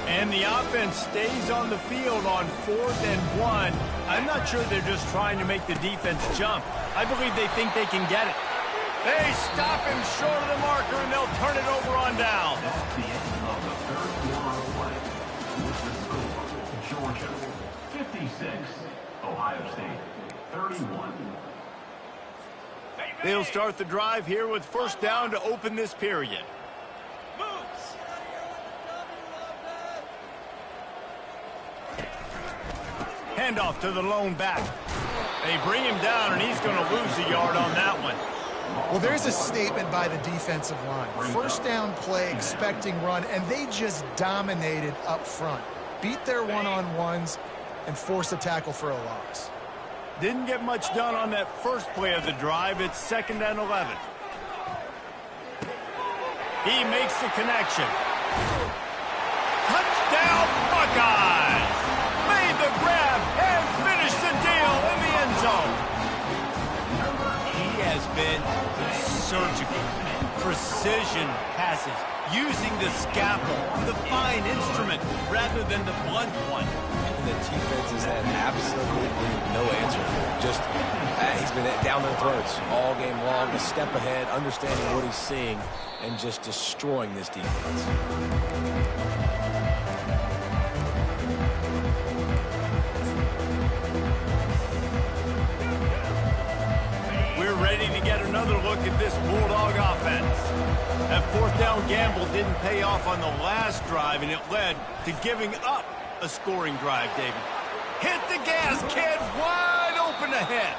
And the offense stays on the field on 4th and 1. I'm not sure they're just trying to make the defense jump. I believe they think they can get it. They stop him short of the marker, and they'll turn it over on down. That's the end of the third quarter of play. With the score, Georgia 56, Ohio State 31. They'll start the drive here with first down to open this period. Handoff to the lone back. They bring him down, and he's going to lose a yard on that one. Well, there's a statement by the defensive line. First down play, expecting run, and they just dominated up front. Beat their one-on-ones and forced a tackle for a loss. Didn't get much done on that first play of the drive. It's 2nd and 11. He makes the connection. Touchdown, Buckeyes! Made the grab and finished the deal in the end zone. He has been surgical. Precision passes, using the scalpel, the fine instrument, rather than the blunt one. And the defense has had absolutely no answer for him. Just, he's been down their throats all game long, a step ahead, understanding what he's seeing, and just destroying this defense. Ready to get another look at this Bulldog offense. That fourth down gamble didn't pay off on the last drive, and it led to giving up a scoring drive, David. Hit the gas, kid, wide open ahead.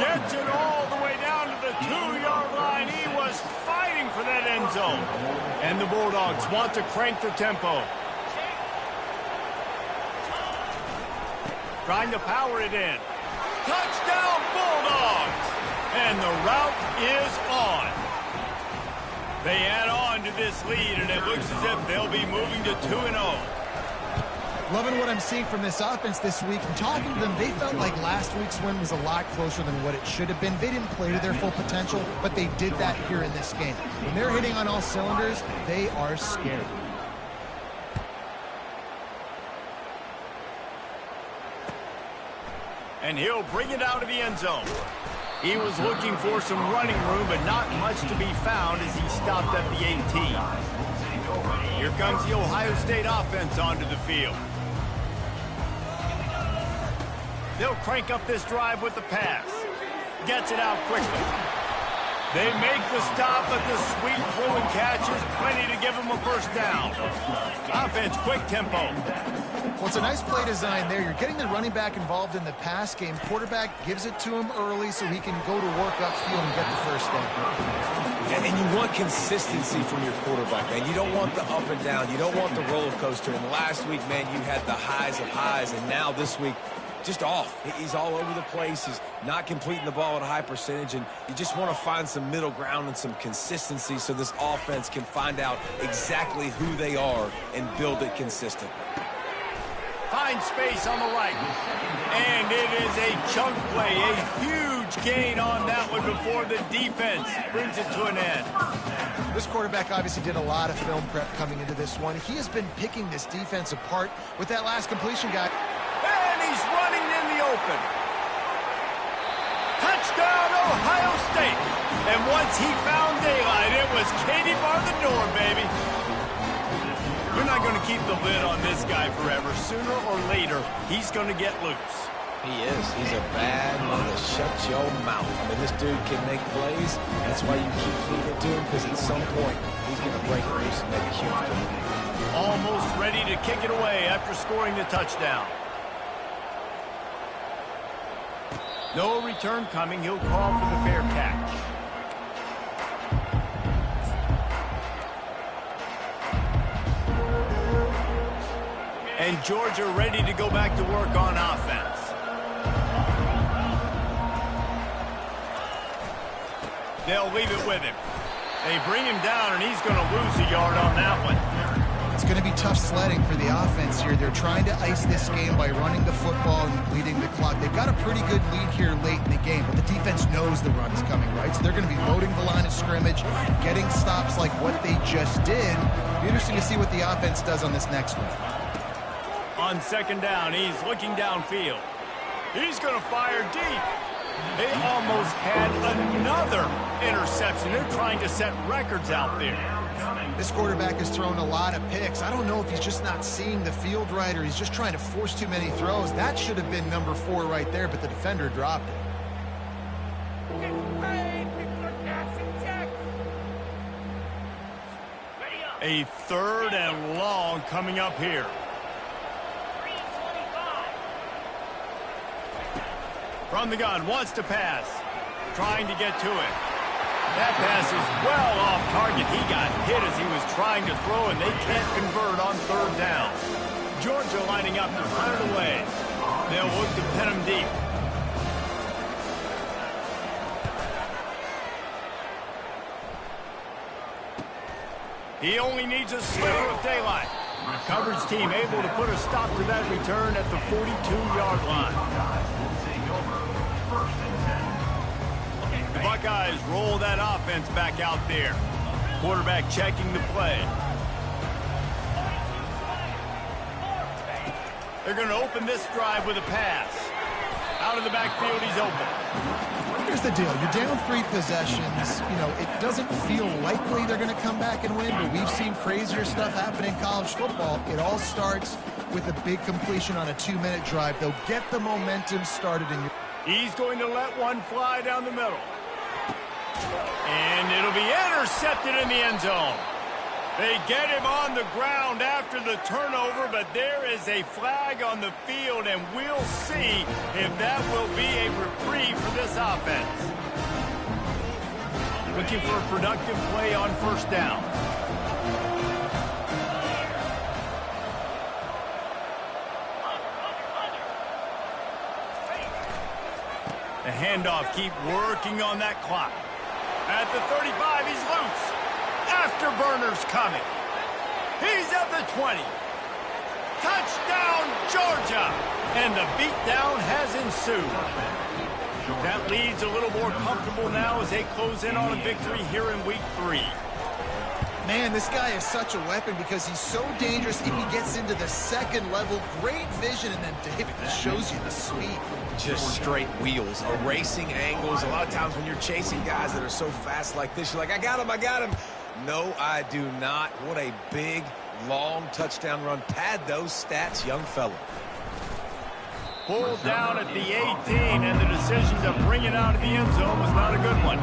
Gets it all the way down to the 2-yard line. He was fighting for that end zone. And the Bulldogs want to crank their tempo. Trying to power it in. Touchdown, Bulldogs! And the route is on. They add on to this lead, and it looks as if they'll be moving to 2-0. Loving what I'm seeing from this offense this week. And talking to them, they felt like last week's win was a lot closer than what it should have been. They didn't play to their full potential, but they did that here in this game. When they're hitting on all cylinders, they are scary. And he'll bring it out of the end zone. He was looking for some running room, but not much to be found as he stopped at the 18. Here comes the Ohio State offense onto the field. They'll crank up this drive with the pass. Gets it out quickly. They make the stop, but the sweet throw and catch is plenty to give them a first down. Offense, quick tempo. Well, it's a nice play design there. You're getting the running back involved in the pass game. Quarterback gives it to him early so he can go to work upfield and get the first down. And you want consistency from your quarterback, man. You don't want the up and down. You don't want the roller coaster. And last week, man, you had the highs of highs, and now this week, just off. He's all over the place. He's not completing the ball at a high percentage, and you just want to find some middle ground and some consistency so this offense can find out exactly who they are and build it consistently. Find space on the right. And it is a chunk play, a huge gain on that one before the defense brings it to an end. This quarterback obviously did a lot of film prep coming into this one. He has been picking this defense apart with that last completion guy. And he's running in the open. Touchdown, Ohio State. And once he found daylight, it was Katie bar the door, baby. You're not going to keep the lid on this guy forever. Sooner or later, he's going to get loose. He is. He's a bad man to shut your mouth. I mean, this dude can make plays. That's why you keep feeding it to him, because at some point, he's going to break it loose and make a huge play. Almost ready to kick it away after scoring the touchdown. No return coming. He'll call for the fair catch. And Georgia ready to go back to work on offense. They'll leave it with him. They bring him down, and he's going to lose a yard on that one. It's going to be tough sledding for the offense here. They're trying to ice this game by running the football and bleeding the clock. They've got a pretty good lead here late in the game, but the defense knows the run is coming, right? So they're going to be loading the line of scrimmage, getting stops like what they just did. It'll be interesting to see what the offense does on this next one. On second down, he's looking downfield. He's going to fire deep. They almost had another interception. They're trying to set records out there. This quarterback has thrown a lot of picks. I don't know if he's just not seeing the field right or he's just trying to force too many throws. That should have been number 4 right there, but the defender dropped it. A third and long coming up here. From the gun, wants to pass. Trying to get to it. That pass is well off target. He got hit as he was trying to throw, and they can't convert on third down. Georgia lining up to run it away. They'll look to pin him deep. He only needs a sliver of daylight. Coverage team able to put a stop to that return at the 42-yard line. The Buckeyes roll that offense back out there. Quarterback checking the play. They're going to open this drive with a pass. Out of the backfield, he's open. Here's the deal. You're down 3 possessions. You know, it doesn't feel likely they're going to come back and win, but we've seen crazier stuff happen in college football. It all starts with a big completion on a 2-minute drive. They'll get the momentum started in your... He's going to let one fly down the middle. And it'll be intercepted in the end zone. They get him on the ground after the turnover, but there is a flag on the field, and we'll see if that will be a reprieve for this offense. Looking for a productive play on first down. The handoff, keep working on that clock. At the 35, he's loose. Afterburner's coming. He's at the 20. Touchdown, shot. And the beatdown has ensued. That lead's a little more comfortable now as they close in on a victory here in week 3. Man, this guy is such a weapon because he's so dangerous if he gets into the second level. Great vision, and then David just shows you the speed. Just straight wheels, erasing angles. A lot of times when you're chasing guys that are so fast like this, you're like, I got him. No, I do not. What a big, long touchdown run. Pad those stats, young fella. Pulled down at the 18, and the decision to bring it out of the end zone was not a good one.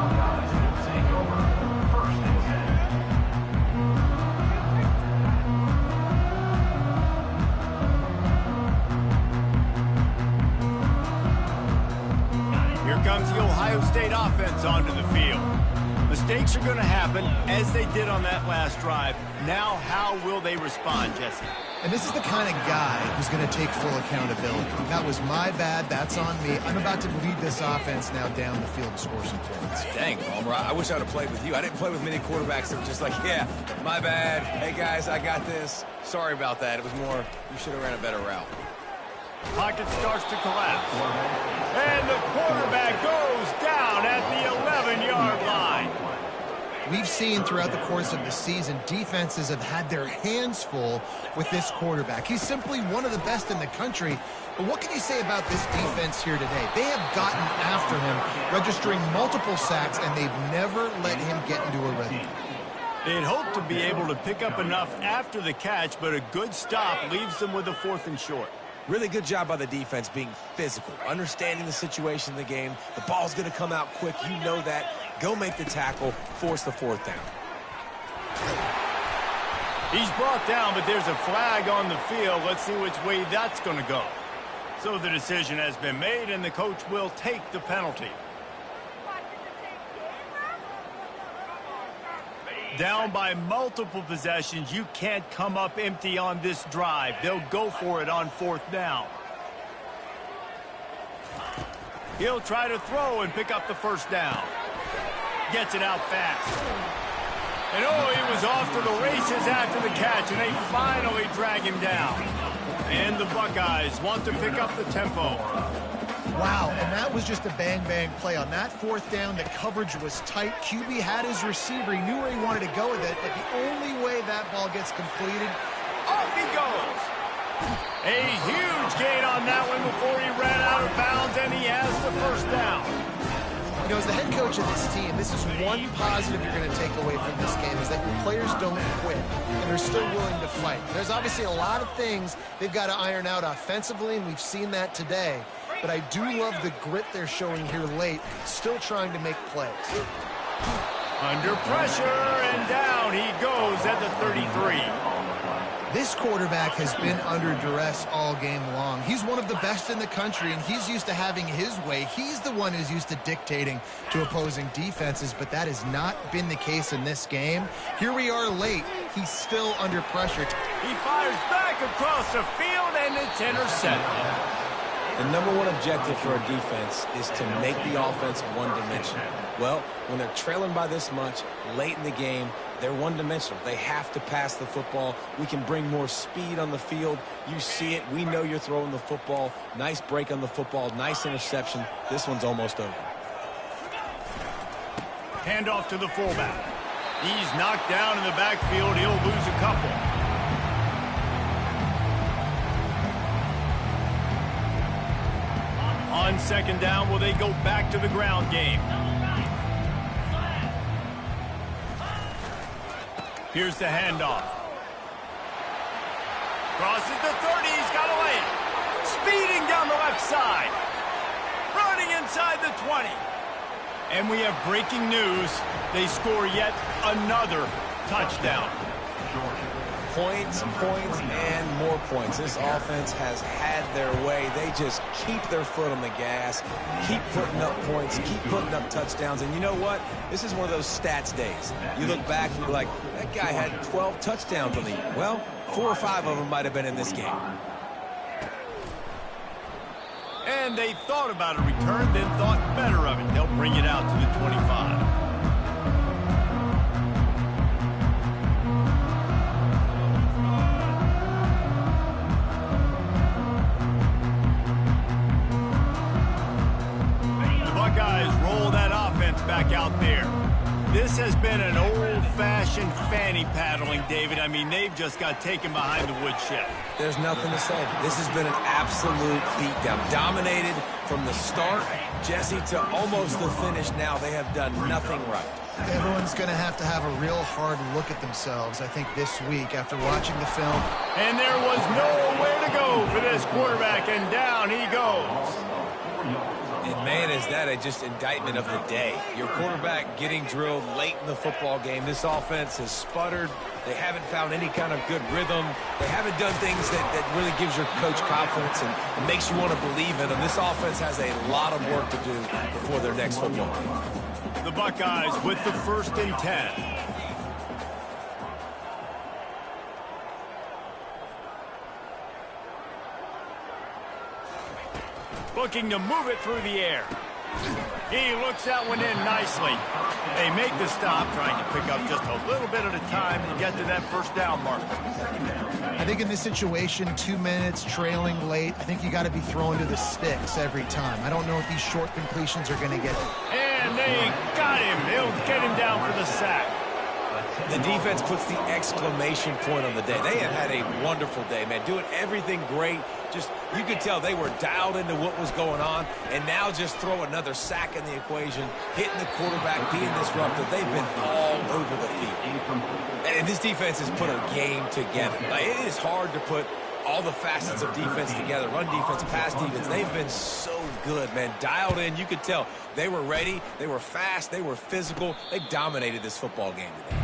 Here comes the Ohio State offense onto the field. Mistakes are going to happen, as they did on that last drive. Now, how will they respond, Jesse? And this is the kind of guy who's going to take full accountability. That was my bad. That's on me. I'm about to lead this offense now down the field and score some points. Dang, Palmer, I wish I would have played with you. I didn't play with many quarterbacks that were just like, yeah, my bad. Hey, guys, I got this. Sorry about that. It was more, you should have ran a better route. Pocket starts to collapse. And the quarterback goes down at the 11-yard line. We've seen throughout the course of the season, defenses have had their hands full with this quarterback. He's simply one of the best in the country. But what can you say about this defense here today? They have gotten after him, registering multiple sacks, and they've never let him get into a rhythm. They'd hoped to be able to pick up enough after the catch, but a good stop leaves them with a 4th and short. Really good job by the defense being physical, understanding the situation in the game. The ball's going to come out quick. You know that. Go make the tackle, force the 4th down. He's brought down, but there's a flag on the field. Let's see which way that's going to go. So the decision has been made, and the coach will take the penalty. Down by multiple possessions, you can't come up empty on this drive. They'll go for it on 4th down. He'll try to throw and pick up the 1st down. Gets it out fast. And oh, he was off to the races after the catch, and they finally drag him down. And the Buckeyes want to pick up the tempo. Wow, and that was just a bang-bang play. On that 4th down, the coverage was tight. QB had his receiver. He knew where he wanted to go with it, but the only way that ball gets completed, off he goes. A huge gain on that one before he ran out of bounds, and he has the 1st down. You know, as the head coach of this team, this is one positive you're going to take away from this game, is that your players don't quit, and they're still willing to fight. There's obviously a lot of things they've got to iron out offensively, and we've seen that today. But I do love the grit they're showing here late, still trying to make plays. Under pressure, and down he goes at the 33. This quarterback has been under duress all game long. He's one of the best in the country, and he's used to having his way. He's the one who's used to dictating to opposing defenses, but that has not been the case in this game. Here we are late. He's still under pressure. He fires back across the field, and it's intercepted. The number one objective for a defense is to make the offense one-dimensional. Well, when they're trailing by this much, late in the game, they're one-dimensional. They have to pass the football. We can bring more speed on the field. You see it. We know you're throwing the football. Nice break on the football. Nice interception. This one's almost over. Handoff to the fullback. He's knocked down in the backfield. He'll lose a couple. On 2nd down, will they go back to the ground game? Here's the handoff. Crosses the 30, he's got a lane. Speeding down the left side. Running inside the 20. And we have breaking news. They score yet another touchdown. Points, points, and more points. This offense has had their way. They just keep their foot on the gas, keep putting up points, keep putting up touchdowns. And you know what? This is one of those stats days. You look back and you're like, that guy had 12 touchdowns on the year. Well, 4 or 5 of them might have been in this game. And they thought about a return, then thought better of it. They'll bring it out to the 25. quarterback out there. This has been an old-fashioned fanny paddling, David. I mean, they've just got taken behind the woodshed. There's nothing to say. This has been an absolute beatdown. Dominated from the start, Jesse, to almost the finish now. They have done nothing right. Everyone's going to have a real hard look at themselves, I think, this week after watching the film. And there was nowhere to go for this quarterback, and down he goes. And, man, is that just indictment of the day. Your quarterback getting drilled late in the football game. This offense has sputtered. They haven't found any kind of good rhythm. They haven't done things that really gives your coach confidence and makes you want to believe in them. This offense has a lot of work to do before their next football game. The Buckeyes with the 1st and 10. Looking to move it through the air. He looks that one in nicely. They make the stop, trying to pick up just a little bit at a time to get to that 1st down marker. I think in this situation, 2 minutes, trailing late, I think you got to be throwing to the sticks every time. I don't know if these short completions are going to get it. And they got him. They'll get him down for the sack. The defense puts the exclamation point on the day. They have had a wonderful day, man. Doing everything great. Just, you could tell they were dialed into what was going on. And now just throw another sack in the equation, hitting the quarterback, being disruptive. They've been all over the field. And this defense has put a game together. Like, it is hard to put all the facets of defense together. Run defense, pass defense. They've been so good, man. Dialed in. You could tell they were ready. They were fast. They were physical. They dominated this football game today.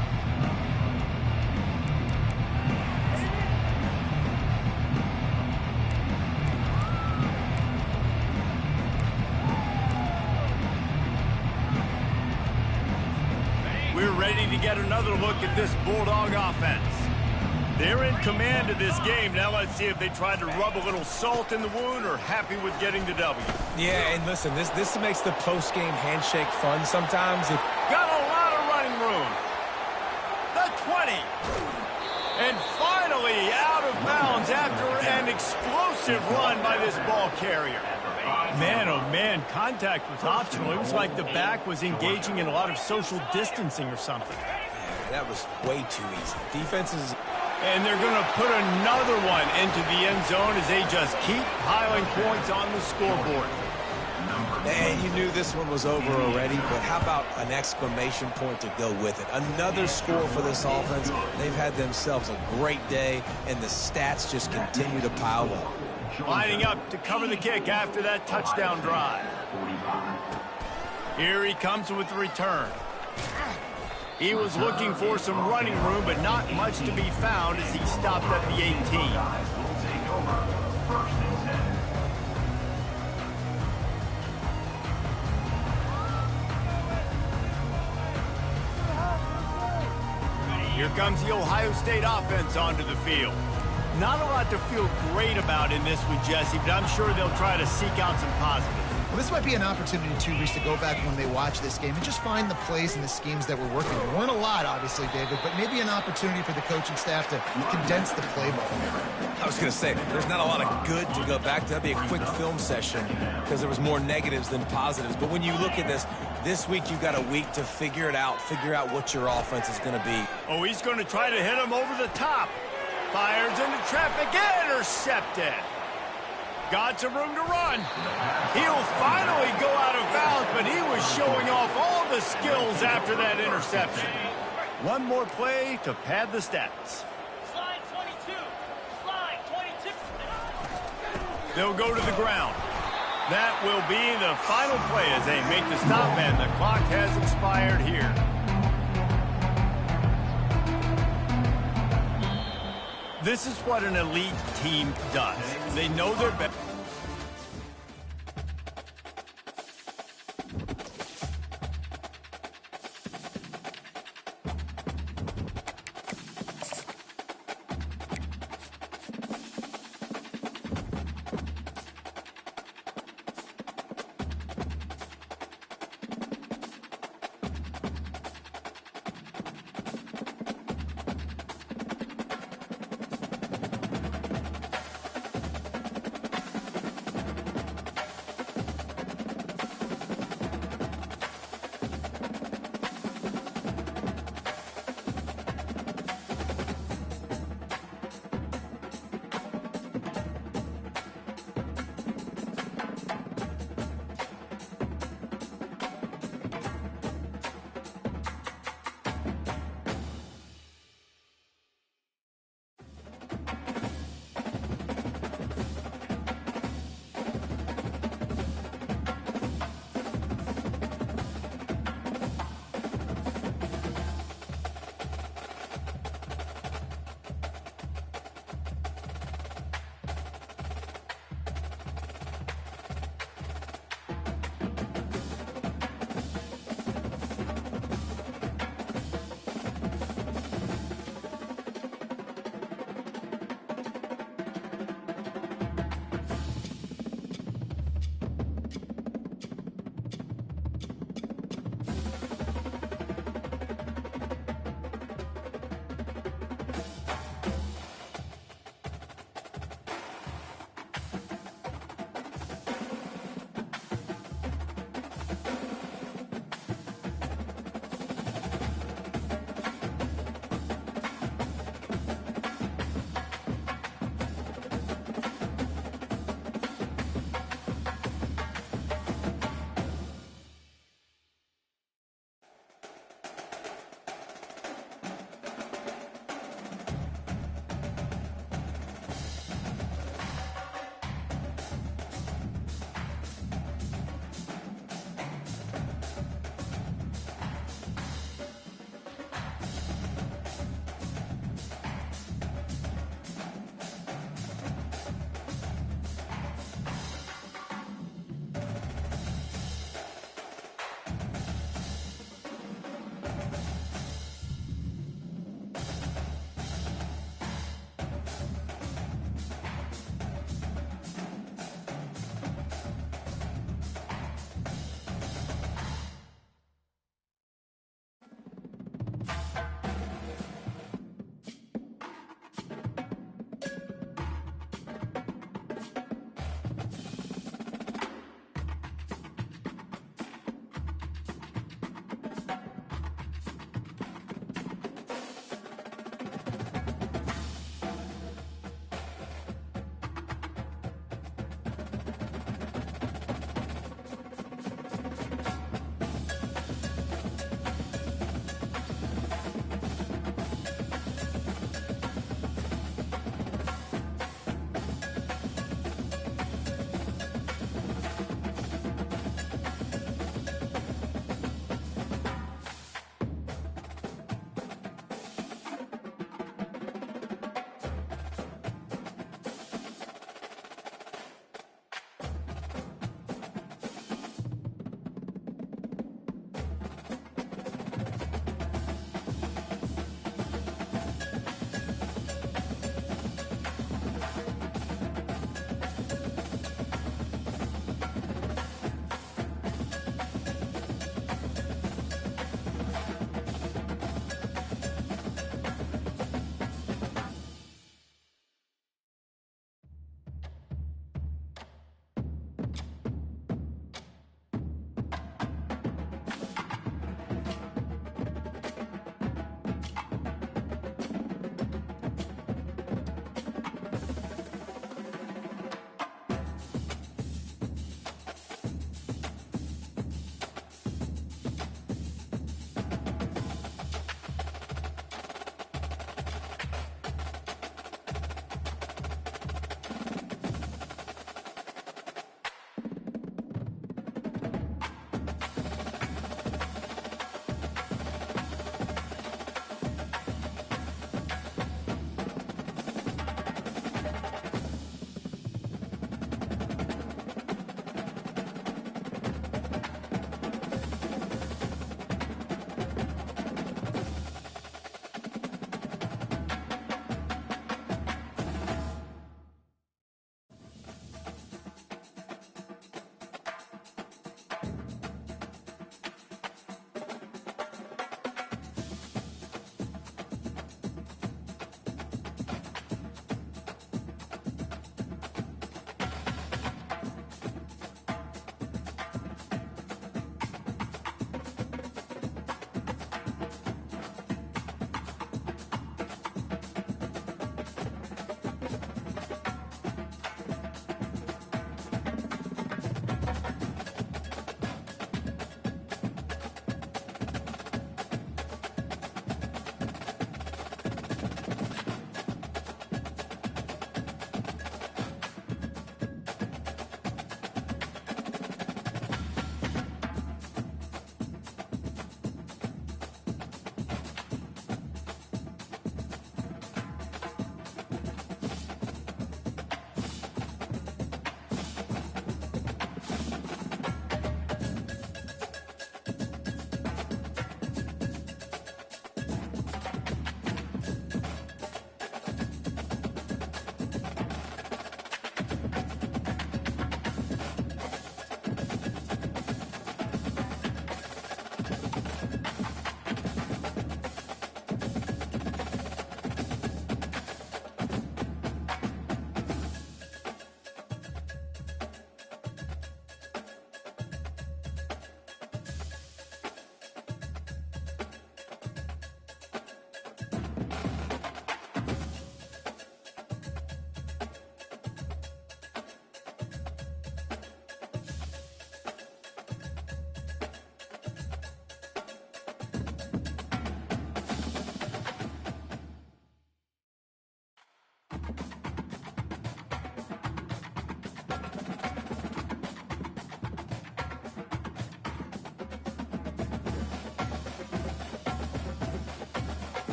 We're ready to get another look at this Bulldog offense. They're in command of this game. Now let's see if they tried to rub a little salt in the wound or happy with getting the W. Yeah, and listen, this makes the post-game handshake fun sometimes. Got a lot of running room. The 20. And finally out of bounds after an explosive run by this ball carrier. Man, oh man, contact was optional. It was like the back was engaging in a lot of social distancing or something. Yeah, that was way too easy. Defenses... And they're going to put another one into the end zone as they just keep piling points on the scoreboard. And you knew this one was over already, but how about an exclamation point to go with it? Another score for this offense. They've had themselves a great day, and the stats just continue to pile up. Lining up to cover the kick after that touchdown drive. Here he comes with the return. He was looking for some running room, but not much to be found as he stopped at the 18. Here comes the Ohio State offense onto the field. Not a lot to feel great about in this with Jesse, but I'm sure they'll try to seek out some positives. Well, this might be an opportunity, too, Reese, to go back when they watch this game and just find the plays and the schemes that were working. There weren't a lot, obviously, David, but maybe an opportunity for the coaching staff to condense the playbook. I was going to say, there's not a lot of good to go back to. That'd be a quick film session because there was more negatives than positives. But when you look at this week you've got a week to figure it out, figure out what your offense is going to be. Oh, he's going to try to hit him over the top. Fires into traffic, intercepted. Got some room to run. He'll finally go out of bounds, but he was showing off all the skills after that interception. One more play to pad the stats. Slide 22. Slide 22. They'll go to the ground. That will be the final play as they make the stop, and the clock has expired here. This is what an elite team does. They know they're better.